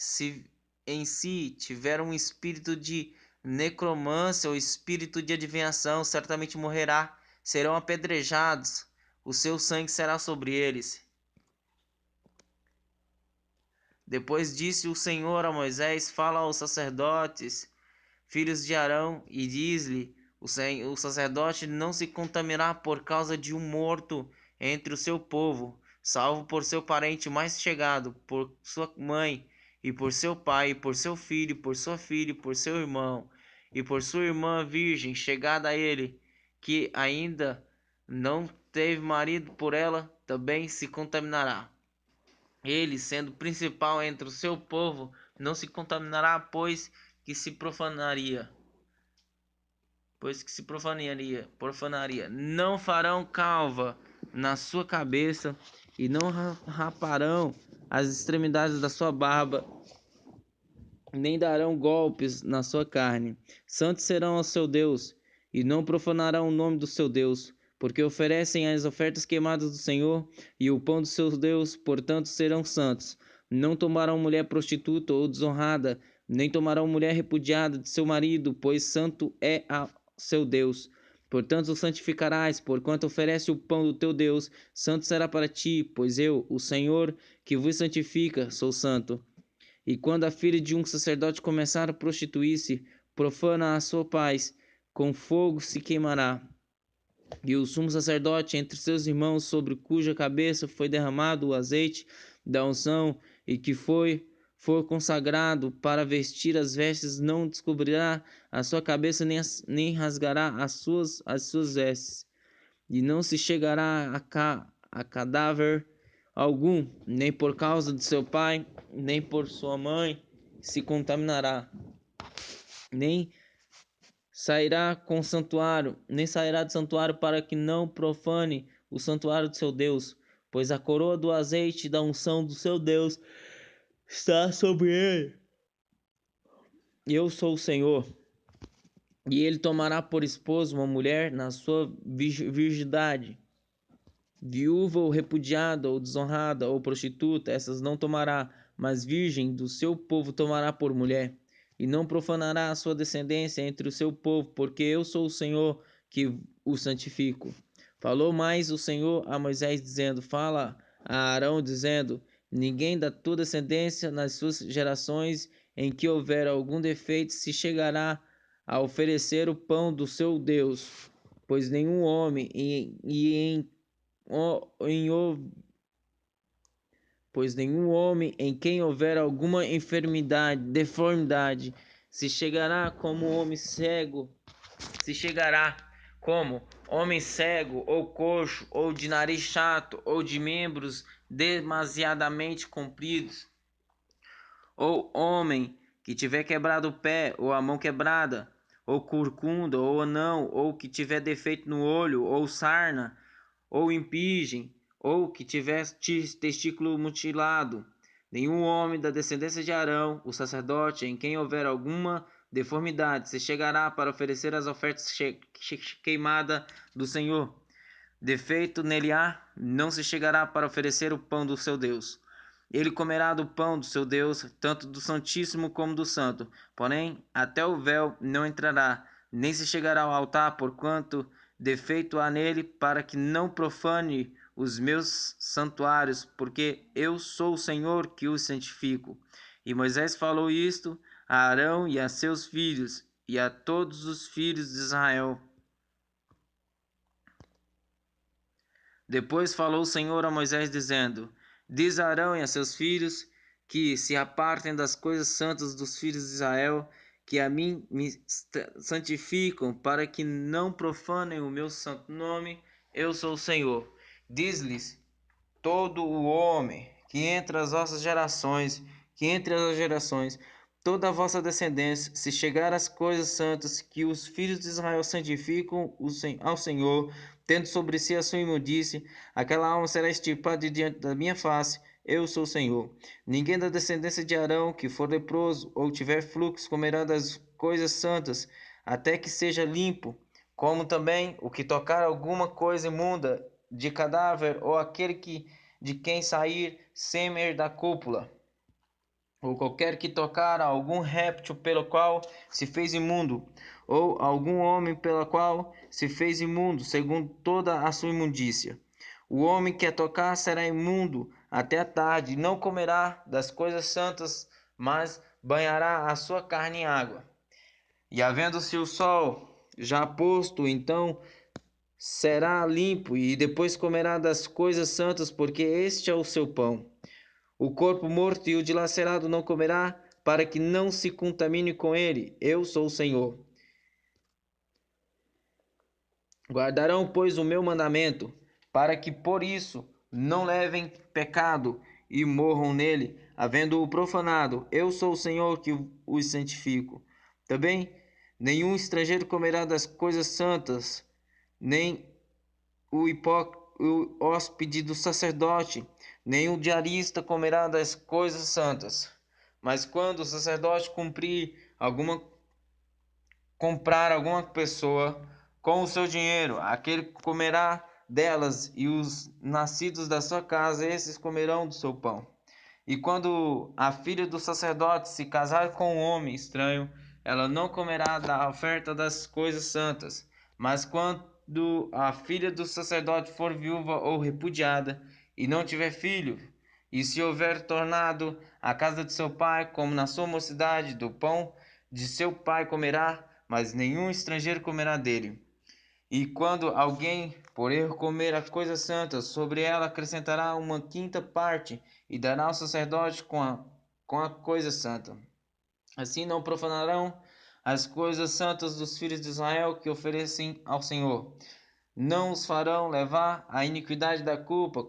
em si tiver um espírito de necromância ou espírito de adivinhação, certamente morrerá, serão apedrejados, o seu sangue será sobre eles. Depois disse o Senhor a Moisés: fala aos sacerdotes, filhos de Arão, e diz-lhe: o sacerdote não se contaminará por causa de um morto entre o seu povo, salvo por seu parente mais chegado, por sua mãe, e por seu pai, e por seu filho, e por sua filha, e por seu irmão, e por sua irmã virgem chegada a ele, que ainda não teve marido, por ela também se contaminará. Ele, sendo principal entre o seu povo, não se contaminará, profanaria. Não farão calva na sua cabeça e não raparão as extremidades da sua barba, nem darão golpes na sua carne. Santos serão ao seu Deus, e não profanarão o nome do seu Deus, porque oferecem as ofertas queimadas do Senhor e o pão do seu Deus, portanto serão santos. Não tomarão mulher prostituta ou desonrada, nem tomarão mulher repudiada de seu marido, pois santo é a seu Deus. Portanto, o santificarás, porquanto oferece o pão do teu Deus, santo será para ti, pois eu, o Senhor, que vos santifica, sou santo. E quando a filha de um sacerdote começar a prostituir-se, profana a sua paz, com fogo se queimará. E o sumo sacerdote entre seus irmãos, sobre cuja cabeça foi derramado o azeite da unção, e que for consagrado para vestir as vestes, não descobrirá a sua cabeça, nem rasgará as suas vestes. E não se chegará a cadáver algum, nem por causa de seu pai, nem por sua mãe se contaminará, nem sairá do santuário para que não profane o santuário de seu Deus, pois a coroa do azeite da unção do seu Deus está sobre ele. Eu sou o Senhor. E ele tomará por esposa uma mulher na sua virgindade, viúva ou repudiada ou desonrada ou prostituta, essas não tomará, mas virgem do seu povo tomará por mulher, e não profanará a sua descendência entre o seu povo, porque eu sou o Senhor que o santifico. Falou mais o Senhor a Moisés, dizendo: Fala a Arão, dizendo: Ninguém da tua descendência nas suas gerações em que houver algum defeito se chegará a oferecer o pão do seu Deus, pois nenhum homem pois nenhum homem em quem houver alguma deformidade, se chegará como homem cego, ou coxo, ou de nariz chato, ou de membros demasiadamente compridos, ou homem que tiver quebrado o pé, ou a mão quebrada, ou corcunda, ou anão, ou que tiver defeito no olho, ou sarna, ou impingem, ou que tiver testículo mutilado. Nenhum homem da descendência de Arão, o sacerdote, em quem houver alguma deformidade, se chegará para oferecer as ofertas queimadas do Senhor. Defeito nele há, não se chegará para oferecer o pão do seu Deus. Ele comerá do pão do seu Deus, tanto do Santíssimo como do Santo. Porém, até o véu não entrará, nem se chegará ao altar, porquanto defeito há nele, para que não profane os meus santuários, porque eu sou o Senhor que os santifico. E Moisés falou isto a Arão e a seus filhos, e a todos os filhos de Israel. Depois falou o Senhor a Moisés, dizendo: Diz a Arão e a seus filhos que se apartem das coisas santas dos filhos de Israel, que a mim me santificam, para que não profanem o meu santo nome. Eu sou o Senhor. Diz-lhes todo o homem que entre as gerações, toda a vossa descendência, se chegar às coisas santas que os filhos de Israel santificam ao Senhor, tendo sobre si a sua imundície, aquela alma será extirpada diante da minha face. Eu sou o Senhor. Ninguém da descendência de Arão que for leproso ou tiver fluxo comerá das coisas santas, até que seja limpo, como também o que tocar alguma coisa imunda de cadáver, ou aquele de quem sair sêmen da cúpula, ou qualquer que tocar a algum réptil pelo qual se fez imundo, ou algum homem pela qual se fez imundo, segundo toda a sua imundícia. O homem que a tocar será imundo até a tarde, não comerá das coisas santas, mas banhará a sua carne em água. E havendo-se o sol já posto, então será limpo, e depois comerá das coisas santas, porque este é o seu pão. O corpo morto e o dilacerado não comerá, para que não se contamine com ele. Eu sou o Senhor. Guardarão, pois, o meu mandamento, para que por isso não levem pecado, e morram nele, havendo-o profanado. Eu sou o Senhor que os santifico. Também nenhum estrangeiro comerá das coisas santas, nem o hóspede do sacerdote, nem o diarista comerá das coisas santas. Mas quando o sacerdote comprar alguma pessoa com o seu dinheiro, aquele comerá delas, e os nascidos da sua casa, esses comerão do seu pão. E quando a filha do sacerdote se casar com um homem estranho, ela não comerá da oferta das coisas santas. Mas quando a filha do sacerdote for viúva ou repudiada, e não tiver filho, e se houver tornado à casa de seu pai, como na sua mocidade, do pão de seu pai comerá, mas nenhum estrangeiro comerá dele. E quando alguém, por erro, comer a coisa santa, sobre ela acrescentará uma quinta parte, e dará ao sacerdote com a coisa santa. Assim não profanarão as coisas santas dos filhos de Israel que oferecem ao Senhor. Não os farão levar a iniquidade da culpa,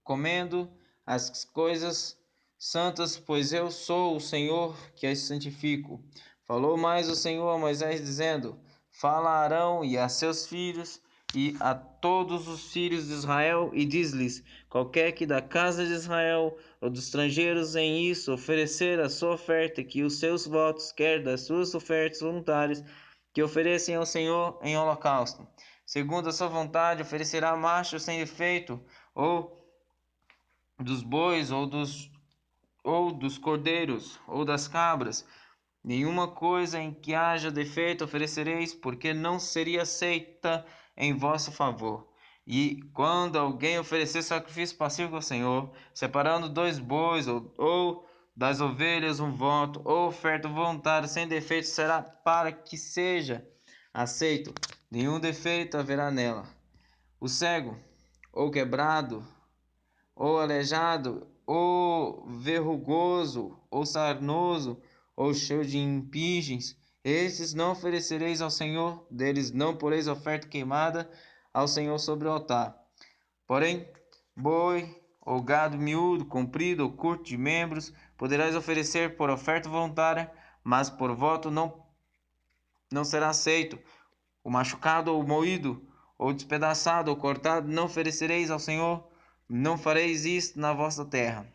comendo as coisas santas, pois eu sou o Senhor que as santifico. Falou mais o Senhor a Moisés, dizendo: Fala a Arão e a seus filhos e a todos os filhos de Israel, e diz-lhes: qualquer que da casa de Israel ou dos estrangeiros em isso oferecer a sua oferta, que os seus votos, quer das suas ofertas voluntárias, que oferecem ao Senhor em holocausto, segundo a sua vontade, oferecerá macho sem defeito, ou dos bois, ou dos cordeiros, ou das cabras. Nenhuma coisa em que haja defeito oferecereis, porque não seria aceita em vosso favor. E quando alguém oferecer sacrifício pacífico ao Senhor, separando 2 bois, ou das ovelhas um voto, ou oferta voluntária sem defeito, será para que seja aceito. Nenhum defeito haverá nela. O cego, ou quebrado, ou aleijado, ou verrugoso, ou sarnoso, ou cheio de impingens, esses não oferecereis ao Senhor, deles não poreis oferta queimada ao Senhor sobre o altar. Porém, boi ou gado miúdo, comprido ou curto de membros, poderás oferecer por oferta voluntária, mas por voto não será aceito. O machucado ou moído, ou despedaçado ou cortado, não oferecereis ao Senhor, não fareis isto na vossa terra.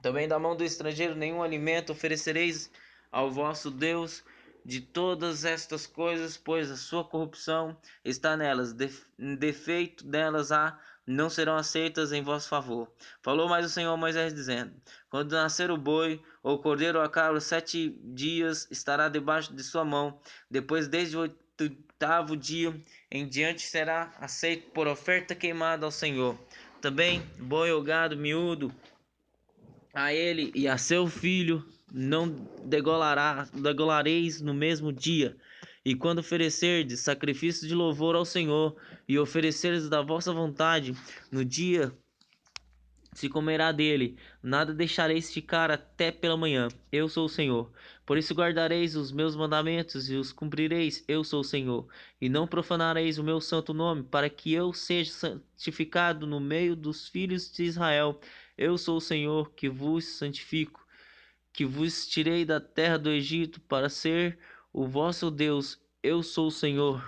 Também da mão do estrangeiro nenhum alimento oferecereis ao vosso Deus de todas estas coisas, pois a sua corrupção está nelas, defeito delas há, não serão aceitas em vosso favor. Falou mais o Senhor a Moisés, dizendo: quando nascer o boi, ou o cordeiro ou a cabra, 7 dias estará debaixo de sua mão, depois desde o 8º dia em diante será aceito por oferta queimada ao Senhor. Também boi ou gado miúdo, a ele e a seu filho não degolareis no mesmo dia. E quando oferecerdes sacrifício de louvor ao Senhor, e oferecerdes da vossa vontade, no dia se comerá dele, nada deixareis ficar até pela manhã. Eu sou o Senhor. Por isso guardareis os meus mandamentos e os cumprireis. Eu sou o Senhor. E não profanareis o meu santo nome, para que eu seja santificado no meio dos filhos de Israel. Eu sou o Senhor que vos santifico, que vos tirei da terra do Egito para ser o vosso Deus. Eu sou o Senhor.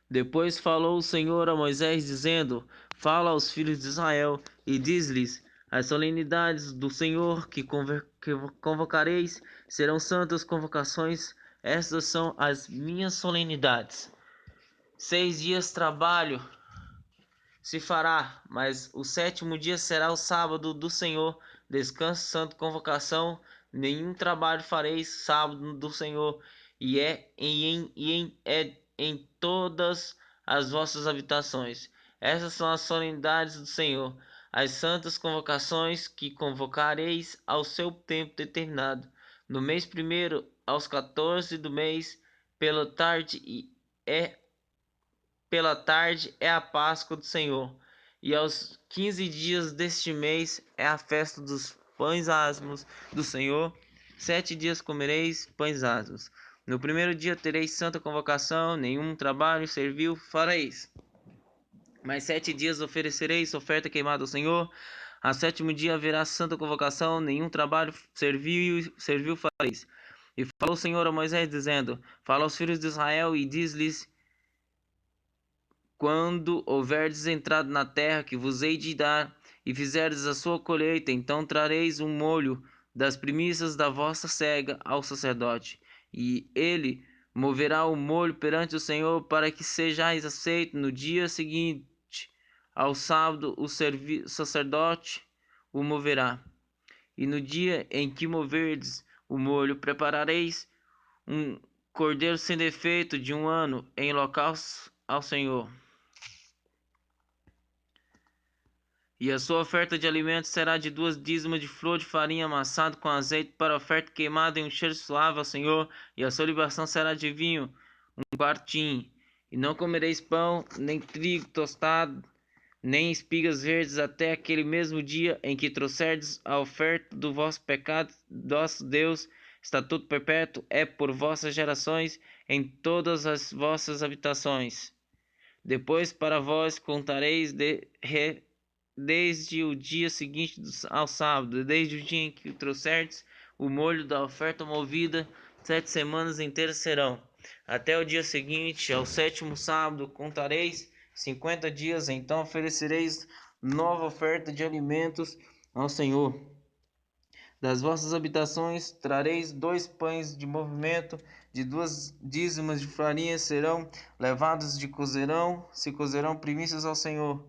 Depois falou o Senhor a Moisés, dizendo: Fala aos filhos de Israel e diz-lhes: as solenidades do Senhor que convocareis serão santas convocações. Estas são as minhas solenidades. 6 dias trabalho se fará, mas o 7º dia será o sábado do Senhor, descanso, santo, convocação. Nenhum trabalho fareis sábado do Senhor, e em todas as vossas habitações. Essas são as solenidades do Senhor, as santas convocações que convocareis ao seu tempo determinado. No mês primeiro, aos 14 do mês, pela tarde é a Páscoa do Senhor, e aos 15 dias deste mês é a festa dos pães asmos do Senhor. 7 dias comereis pães asmos. No primeiro dia tereis santa convocação, nenhum trabalho servil fareis. Mais 7 dias oferecereis oferta queimada ao Senhor. A 7º dia haverá santa convocação, nenhum trabalho servil fareis. E falou o Senhor a Moisés, dizendo: Fala aos filhos de Israel e diz-lhes: Quando houverdes entrado na terra que vos hei de dar, e fizerdes a sua colheita, então trareis um molho das primícias da vossa cega ao sacerdote, e ele moverá o molho perante o Senhor, para que sejais aceito no dia seguinte. Ao sábado o sacerdote o moverá. E no dia em que moverdes o molho, preparareis um cordeiro sem defeito de 1 ano em holocausto ao Senhor. E a sua oferta de alimentos será de 2 dízimos de flor de farinha amassado com azeite para oferta queimada em um cheiro suave ao Senhor. E a sua libação será de vinho, 1 quartim. E não comereis pão, nem trigo tostado, nem espigas verdes, até aquele mesmo dia em que trouxerdes a oferta do vosso pecado, vosso Deus. Estatuto perpétuo é por vossas gerações em todas as vossas habitações. Depois para vós contareis desde o dia seguinte ao sábado, desde o dia em que trouxerdes o molho da oferta movida, 7 semanas inteiras serão. Até o dia seguinte, ao 7º sábado, contareis 50 dias, então oferecereis nova oferta de alimentos ao Senhor. Das vossas habitações trareis 2 pães de movimento, de 2 dízimas de farinha serão levados de cozerão, se cozerão primícias ao Senhor.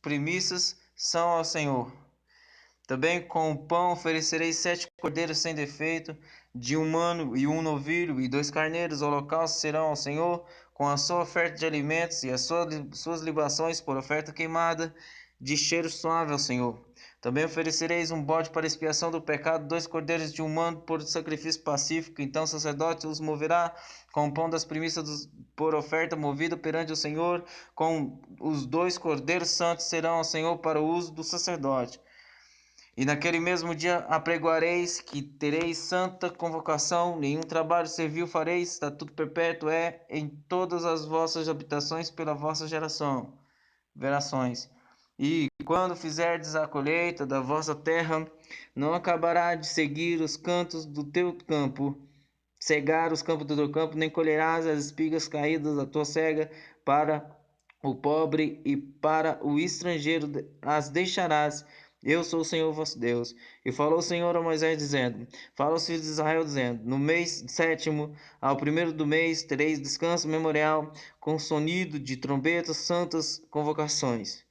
Primícias são ao Senhor. Também com o pão oferecereis 7 cordeiros sem defeito, de 1 ano, e 1 novilho, e 2 carneiros. Holocaustos serão ao Senhor, com a sua oferta de alimentos, e as suas libações por oferta queimada, de cheiro suave ao Senhor. Também oferecereis um bode para expiação do pecado, 2 cordeiros de 1 ano por sacrifício pacífico. Então o sacerdote os moverá com o pão das primícias por oferta movida perante o Senhor, com os 2 cordeiros santos serão ao Senhor para o uso do sacerdote. E naquele mesmo dia apregoareis que tereis santa convocação, nenhum trabalho servil fareis, estatuto perpétuo é em todas as vossas habitações pela vossa gerações. E quando fizerdes a colheita da vossa terra, não acabará de seguir os cantos do teu campo, cegar os campos do teu campo, nem colherás as espigas caídas da tua cega para o pobre e para o estrangeiro as deixarás. Eu sou o Senhor vosso Deus. E falou o Senhor a Moisés, dizendo: Fala aos filhos de Israel, dizendo: No mês 7º, ao 1º do mês, tereis descanso memorial, com sonido de trombetas, santas convocações.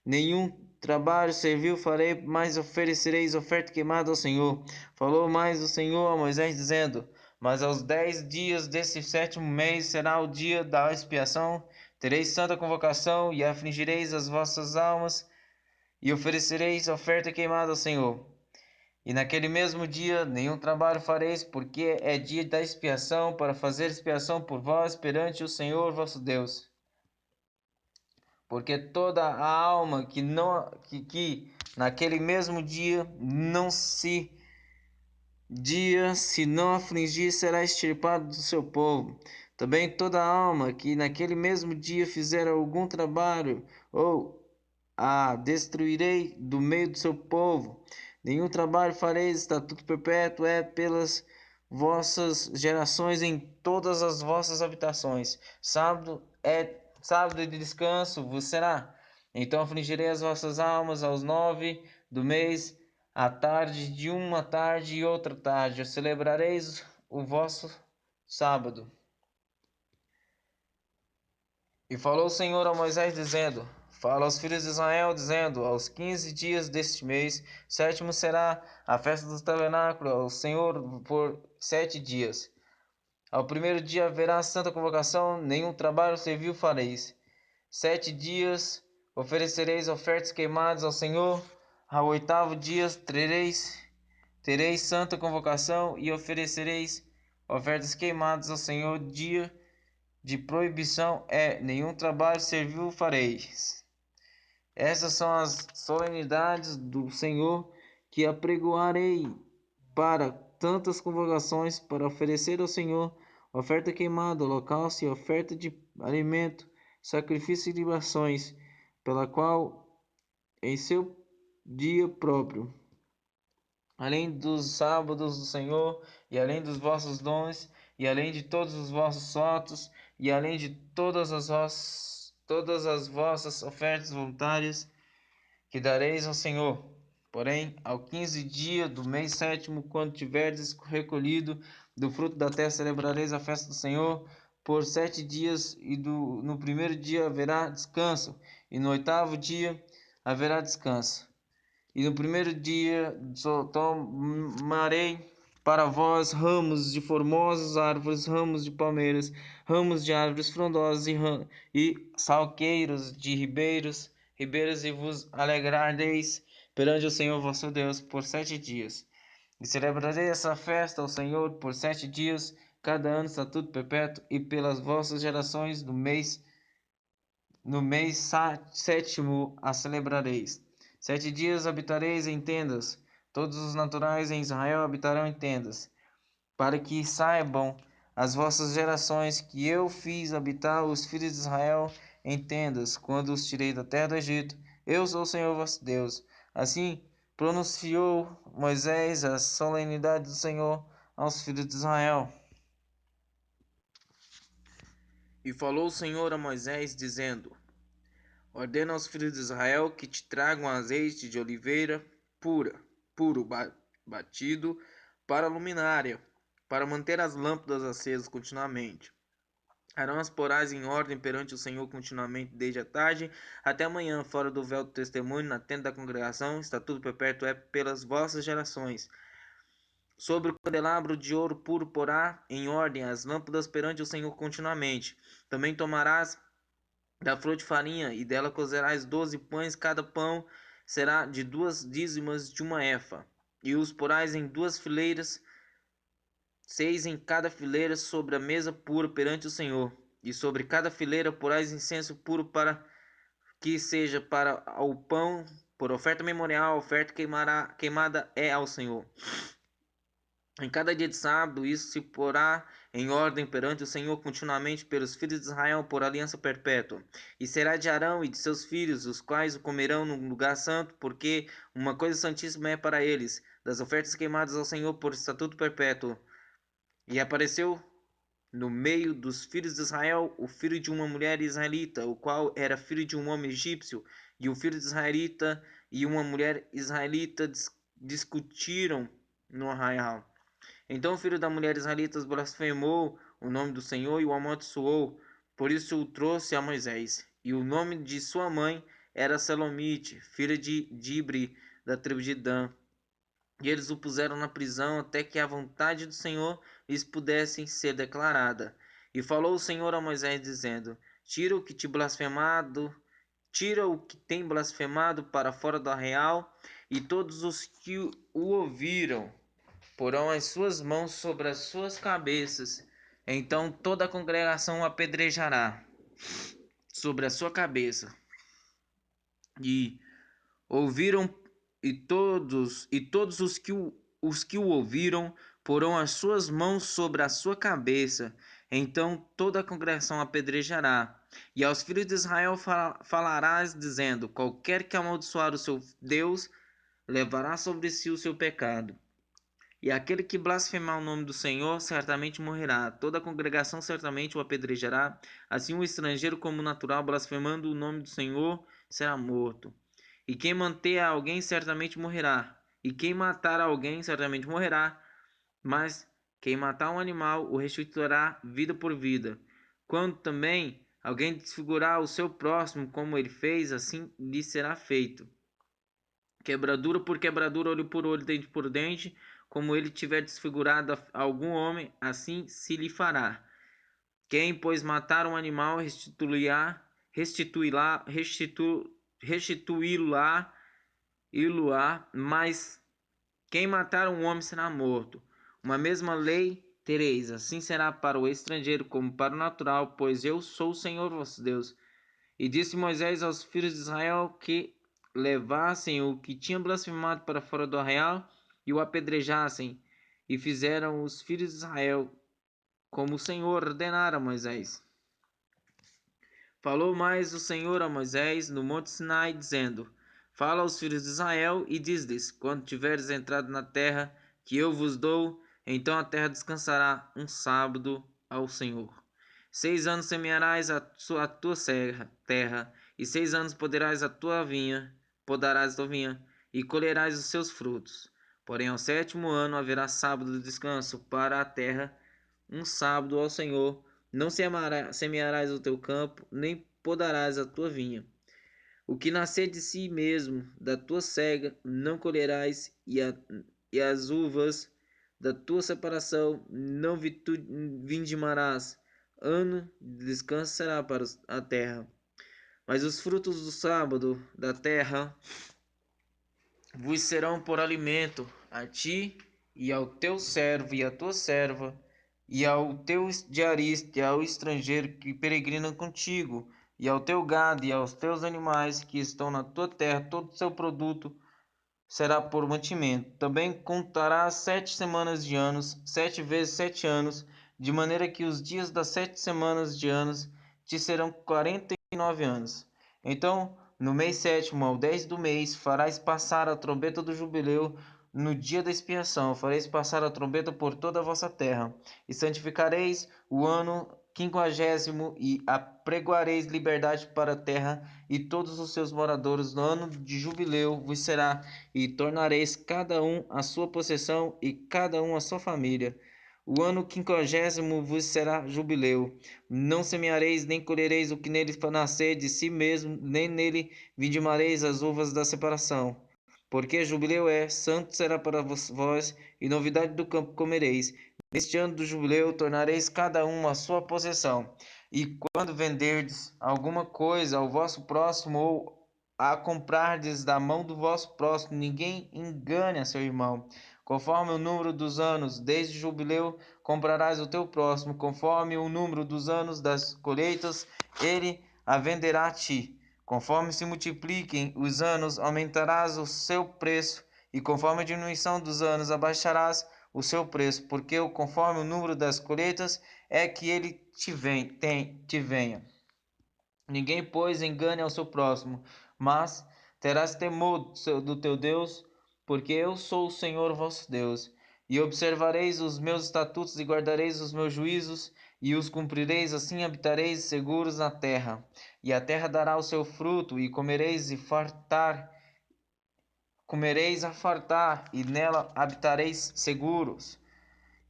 Nenhum trabalho servil farei, mas oferecereis oferta queimada ao Senhor. Falou mais o Senhor a Moisés, dizendo: Mas aos 10 dias desse 7º mês será o dia da expiação. Tereis santa convocação e afligireis as vossas almas e oferecereis oferta queimada ao Senhor. E naquele mesmo dia nenhum trabalho fareis, porque é dia da expiação, para fazer expiação por vós perante o Senhor vosso Deus. Porque toda a alma que naquele mesmo dia se não afligir será extirpada do seu povo. Também toda a alma que naquele mesmo dia fizer algum trabalho, ou a destruirei do meio do seu povo. Nenhum trabalho fareis, estatuto perpétuo é pelas vossas gerações em todas as vossas habitações. Sábado de descanso vos será. Então afligirei as vossas almas aos 9 do mês, à tarde de uma tarde e outra tarde. Celebrareis o vosso sábado. E falou o Senhor a Moisés, dizendo: Fala aos filhos de Israel, dizendo: Aos 15 dias deste mês, 7º será a festa do tabernáculo ao Senhor por 7 dias. Ao 1º dia haverá santa convocação, nenhum trabalho servil fareis. 7 dias oferecereis ofertas queimadas ao Senhor. Ao 8º dia tereis santa convocação e oferecereis ofertas queimadas ao Senhor. Dia de proibição é: nenhum trabalho servil fareis. Essas são as solenidades do Senhor que apregoarei para tantas convocações, para oferecer ao Senhor oferta queimada, holocausto e oferta de alimento, sacrifício e libações, pela qual em seu dia próprio, além dos sábados do Senhor, e além dos vossos dons, e além de todos os vossos votos, e além de todas as vossas ofertas voluntárias que dareis ao Senhor. Porém, ao 15 dia do mês sétimo, quando tiverdes recolhido do fruto da terra, celebrareis a festa do Senhor por 7 dias, e no primeiro dia haverá descanso, e no 8º dia haverá descanso. E no primeiro dia tomarei para vós ramos de formosas árvores, ramos de palmeiras, ramos de árvores frondosas e salgueiros de ribeiros, e vos alegrareis perante o Senhor vosso Deus por 7 dias. E celebrarei essa festa ao Senhor por 7 dias, cada ano estatuto perpétuo, e pelas vossas gerações no mês sétimo a celebrareis. 7 dias habitareis em tendas, todos os naturais em Israel habitarão em tendas, para que saibam as vossas gerações que eu fiz habitar os filhos de Israel em tendas, quando os tirei da terra do Egito. Eu sou o Senhor vosso Deus. Assim pronunciou Moisés a solenidade do Senhor aos filhos de Israel. E falou o Senhor a Moisés, dizendo: Ordena aos filhos de Israel que te tragam azeite de oliveira puro batido para a luminária, para manter as lâmpadas acesas continuamente. Arão as porás em ordem perante o Senhor continuamente, desde a tarde até a manhã, fora do véu do testemunho, na tenda da congregação. Estatuto perpétuo é pelas vossas gerações. Sobre o candelabro de ouro puro porá em ordem as lâmpadas perante o Senhor continuamente. Também tomarás da flor de farinha, e dela cozerás 12 pães, cada pão será de 2 dízimas de uma efa, e os porás em 2 fileiras, 6 em cada fileira, sobre a mesa pura perante o Senhor. E sobre cada fileira porás incenso puro, para que seja para o pão, por oferta memorial. A oferta queimada é ao Senhor. Em cada dia de sábado, isso se porá em ordem perante o Senhor continuamente pelos filhos de Israel por aliança perpétua. E será de Arão e de seus filhos, os quais o comerão no lugar santo, porque uma coisa santíssima é para eles, das ofertas queimadas ao Senhor por estatuto perpétuo. E apareceu no meio dos filhos de Israel o filho de uma mulher israelita, o qual era filho de um homem egípcio, e o filho de israelita e uma mulher israelita discutiram no arraial. Então o filho da mulher israelita blasfemou o nome do Senhor e o amaldiçoou. Por isso o trouxe a Moisés. E o nome de sua mãe era Selomite, filha de Dibri, da tribo de Dan. E eles o puseram na prisão até que a vontade do Senhor lhes pudesse ser declarada. E falou o Senhor a Moisés, dizendo: Tira o que tem blasfemado para fora do arraial, e todos os que o ouviram porão as suas mãos sobre as suas cabeças. Então toda a congregação o apedrejará sobre a sua cabeça. E ouviram, todos os que o ouviram porão as suas mãos sobre a sua cabeça. Então toda a congregação apedrejará. E aos filhos de Israel falarás, dizendo: Qualquer que amaldiçoar o seu Deus levará sobre si o seu pecado. E aquele que blasfemar o nome do Senhor certamente morrerá. Toda a congregação certamente o apedrejará. Assim o estrangeiro como o natural, blasfemando o nome do Senhor, será morto. E quem manter a alguém certamente morrerá. E quem matar a alguém certamente morrerá. Mas quem matar um animal o restituirá vida por vida. Quando também alguém desfigurar o seu próximo como ele fez, assim lhe será feito. Quebradura por quebradura, olho por olho, dente por dente. Como ele tiver desfigurado a algum homem, assim se lhe fará. Quem, pois, matar um animal, restituí-lo-á, mas quem matar um homem será morto. Uma mesma lei tereis, assim será para o estrangeiro como para o natural, pois eu sou o Senhor vosso Deus. E disse Moisés aos filhos de Israel que levassem o que tinha blasfemado para fora do arraial e o apedrejassem. E fizeram os filhos de Israel como o Senhor ordenara a Moisés. Falou mais o Senhor a Moisés no monte Sinai, dizendo: Fala aos filhos de Israel e diz-lhes: Quando tiveres entrado na terra que eu vos dou, então a terra descansará um sábado ao Senhor. 6 anos semearás a tua terra, e 6 anos podarás a tua vinha, e colherás os seus frutos. Porém, ao 7º ano haverá sábado de descanso para a terra, um sábado ao Senhor. Não semearás o teu campo, nem podarás a tua vinha. O que nascer de si mesmo da tua cega não colherás, e as uvas da tua separação não vindimarás. Ano de descanso será para a terra. Mas os frutos do sábado da terra vos serão por alimento, a ti e ao teu servo e à tua serva, e ao teu diarista e ao estrangeiro que peregrina contigo, e ao teu gado e aos teus animais que estão na tua terra, todo o seu produto será por mantimento. Também contarás 7 semanas de anos, 7 vezes 7 anos, de maneira que os dias das 7 semanas de anos te serão 49 anos. Então, no mês sétimo, ao 10 do mês, farás passar a trombeta do jubileu. No dia da expiação, fareis passar a trombeta por toda a vossa terra, e santificareis o ano 50, e apregoareis liberdade para a terra e todos os seus moradores. No ano de jubileu vos será, e tornareis cada um a sua possessão e cada um a sua família. O ano 50 vos será jubileu. Não semeareis nem colhereis o que nele nascer de si mesmo, nem nele vindimareis as uvas da separação. Porque jubileu santo será para vós, e novidade do campo comereis. Neste ano do jubileu tornareis cada um a sua possessão. E quando venderdes alguma coisa ao vosso próximo, ou a comprardes da mão do vosso próximo, ninguém engane a seu irmão. Conforme o número dos anos desde o jubileu, comprarás o teu próximo. Conforme o número dos anos das colheitas, ele a venderá a ti. Conforme se multipliquem os anos, aumentarás o seu preço, e conforme a diminuição dos anos, abaixarás o seu preço, porque conforme o número das colheitas é que ele te venha. Ninguém, pois, engane ao seu próximo, mas terás temor do teu Deus, porque eu sou o Senhor vosso Deus. E observareis os meus estatutos e guardareis os meus juízos, e os cumprireis, assim habitareis seguros na terra. E a terra dará o seu fruto, e comereis a fartar, e nela habitareis seguros.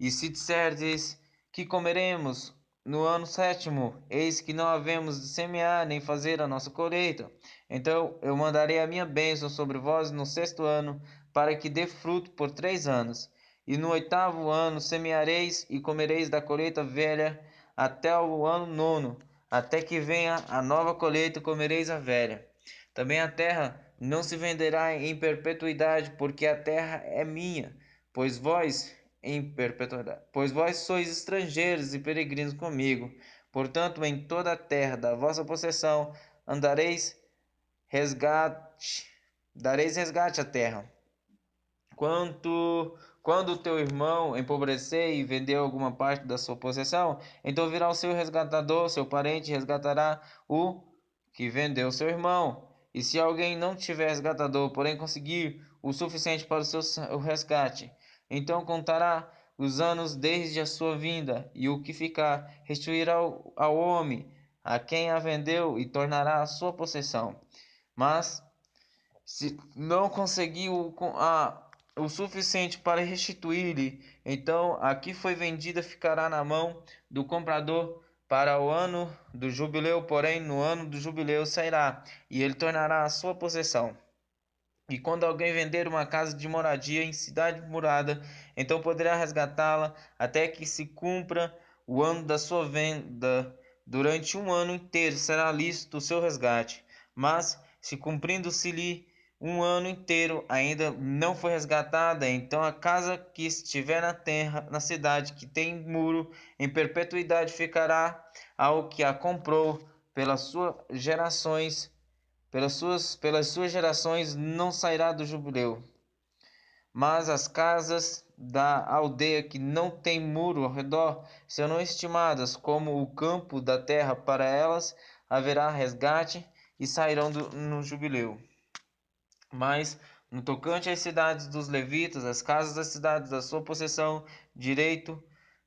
E se disserdes: que comeremos no ano sétimo, eis que não havemos de semear nem fazer a nossa colheita, então eu mandarei a minha bênção sobre vós no 6º ano, para que dê fruto por 3 anos. E no 8º ano semeareis e comereis da colheita velha até o ano 9º, até que venha a nova colheita, comereis a velha. Também a terra não se venderá em perpetuidade, porque a terra é minha, pois vós sois estrangeiros e peregrinos comigo. Portanto, em toda a terra da vossa possessão dareis resgate à terra. Quando o teu irmão empobrecer e vender alguma parte da sua possessão, então virá o seu resgatador, seu parente, resgatará o que vendeu seu irmão. E se alguém não tiver resgatador, porém conseguir o suficiente para o resgate, então contará os anos desde a sua vinda, e o que ficar restituirá ao homem a quem a vendeu, e tornará a sua possessão. Mas se não conseguir o suficiente para restituir-lhe, então a que foi vendida ficará na mão do comprador para o ano do jubileu, porém no ano do jubileu sairá, e ele tornará a sua possessão. E quando alguém vender uma casa de moradia em cidade murada, então poderá resgatá-la até que se cumpra o ano da sua venda. Durante um ano inteiro será lícito o seu resgate. Mas, se cumprindo-se-lhe um ano inteiro ainda não foi resgatada, então a casa que estiver na terra, na cidade que tem muro, em perpetuidade ficará ao que a comprou pelas suas gerações. Pelas suas gerações não sairá do jubileu. Mas as casas da aldeia que não tem muro ao redor serão estimadas como o campo da terra para elas. haverá resgate e sairão no jubileu. Mas, no tocante às cidades dos levitas, as casas das cidades da sua possessão, direito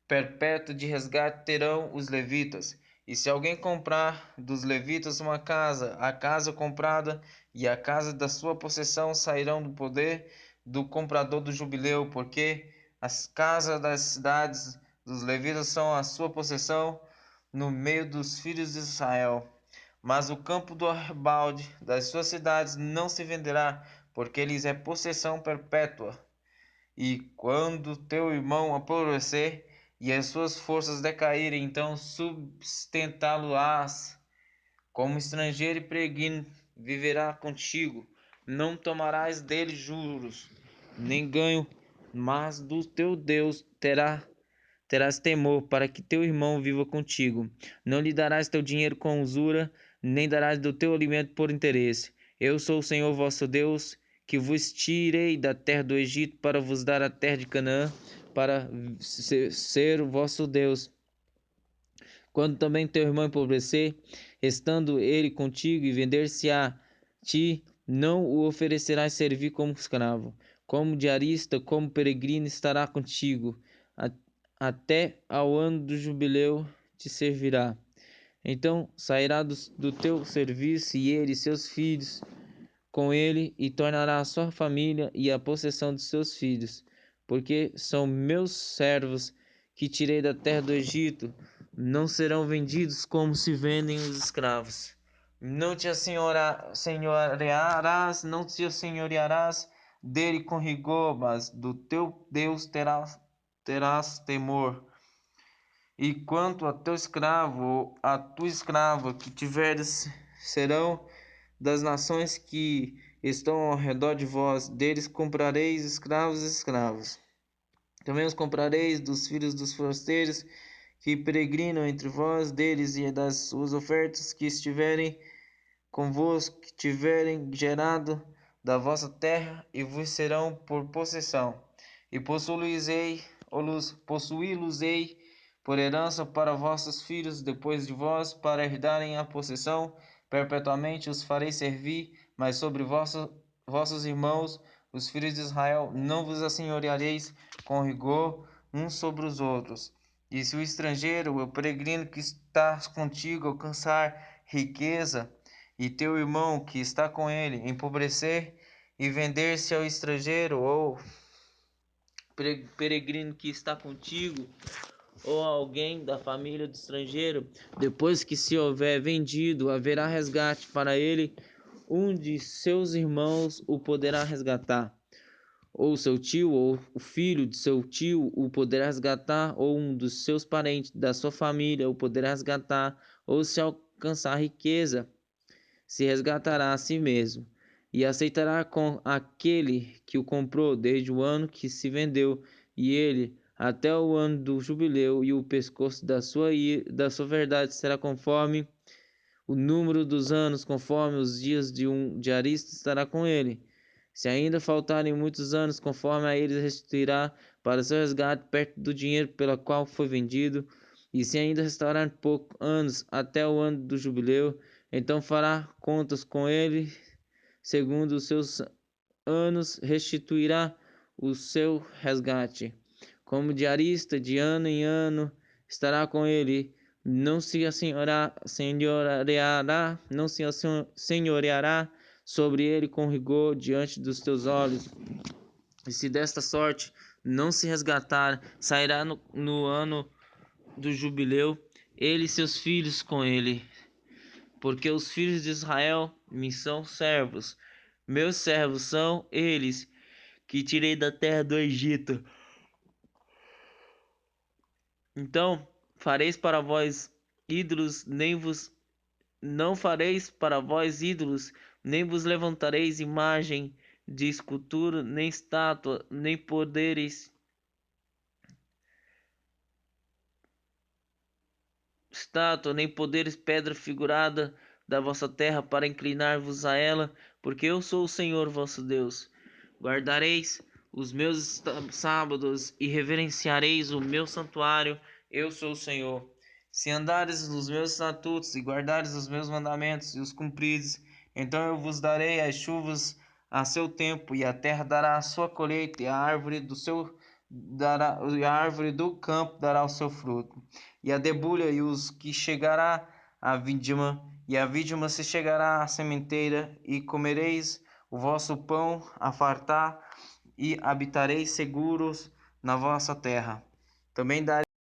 perpétuo de resgate terão os levitas. E se alguém comprar dos levitas uma casa, a casa comprada e a casa da sua possessão sairão do poder do comprador do jubileu, porque as casas das cidades dos levitas são a sua possessão no meio dos filhos de Israel. Mas o campo do arrabalde das suas cidades não se venderá, porque lhes é possessão perpétua. E quando teu irmão apodrecer e as suas forças decaírem, então sustentá-lo-ás como estrangeiro e peregrino, viverá contigo. Não tomarás dele juros, nem ganho, mas do teu Deus terás temor, para que teu irmão viva contigo. Não lhe darás teu dinheiro com usura, nem darás do teu alimento por interesse. Eu sou o Senhor vosso Deus, que vos tirei da terra do Egito para vos dar a terra de Canaã, para ser o vosso Deus. Quando também teu irmão empobrecer, estando ele contigo e vender-se-á ti, não o oferecerás servir como escravo. Como diarista, como peregrino estará contigo, até ao ano do jubileu te servirá. Então sairá do teu serviço, e ele e seus filhos com ele, e tornará a sua família e a possessão de seus filhos, porque são meus servos que tirei da terra do Egito. Não serão vendidos como se vendem os escravos. Não te assenhorearás, não te assenhorearás dele com rigor, mas do teu Deus terás temor. E quanto a teu escravo ou a tua escrava que tiveres, serão das nações que estão ao redor de vós, deles comprareis escravos e escravas. Também os comprareis dos filhos dos forasteiros que peregrinam entre vós, deles e das suas ofertas que estiverem convosco, que tiverem gerado da vossa terra, e vos serão por possessão. E possuí-los-ei por herança para vossos filhos depois de vós, para herdarem a possessão. Perpetuamente os farei servir, mas sobre vossos irmãos, os filhos de Israel, não vos assenhoreareis com rigor uns sobre os outros. E se o estrangeiro, o peregrino que está contigo, alcançar riqueza, e teu irmão que está com ele empobrecer e vender-se ao estrangeiro, ou peregrino que está contigo, ou alguém da família do estrangeiro, depois que se houver vendido, haverá resgate para ele. Um de seus irmãos o poderá resgatar, ou seu tio, ou o filho de seu tio o poderá resgatar, ou um dos seus parentes da sua família o poderá resgatar, ou se alcançar riqueza, se resgatará a si mesmo, e aceitará com aquele que o comprou desde o ano que se vendeu, e ele até o ano do jubileu, e o pescoço da sua verdade será conforme o número dos anos, conforme os dias de um diarista estará com ele. Se ainda faltarem muitos anos, conforme a eles restituirá para seu resgate perto do dinheiro pelo qual foi vendido. E se ainda restarem poucos anos até o ano do jubileu, então fará contas com ele, segundo os seus anos, restituirá o seu resgate. Como diarista, de ano em ano, estará com ele. Não se senhoreará sobre ele com rigor diante dos teus olhos. E se desta sorte não se resgatar, sairá no ano do jubileu, ele e seus filhos com ele. Porque os filhos de Israel me são servos. Meus servos são eles que tirei da terra do Egito. Então fareis para vós ídolos, não fareis para vós ídolos, nem vos levantareis imagem de escultura, nem estátua, nem poderes pedra figurada da vossa terra para inclinar-vos a ela, porque eu sou o Senhor vosso Deus. Guardareis os meus sábados e reverenciareis o meu santuário, eu sou o Senhor. Se andares nos meus estatutos e guardares os meus mandamentos e os cumprides, então eu vos darei as chuvas a seu tempo, e a terra dará a sua colheita, e a árvore do campo dará o seu fruto, e a debulha e os que chegará a vindima, e a vindima se chegará à sementeira, e comereis o vosso pão a fartar, e habitareis seguros na vossa terra. Também darei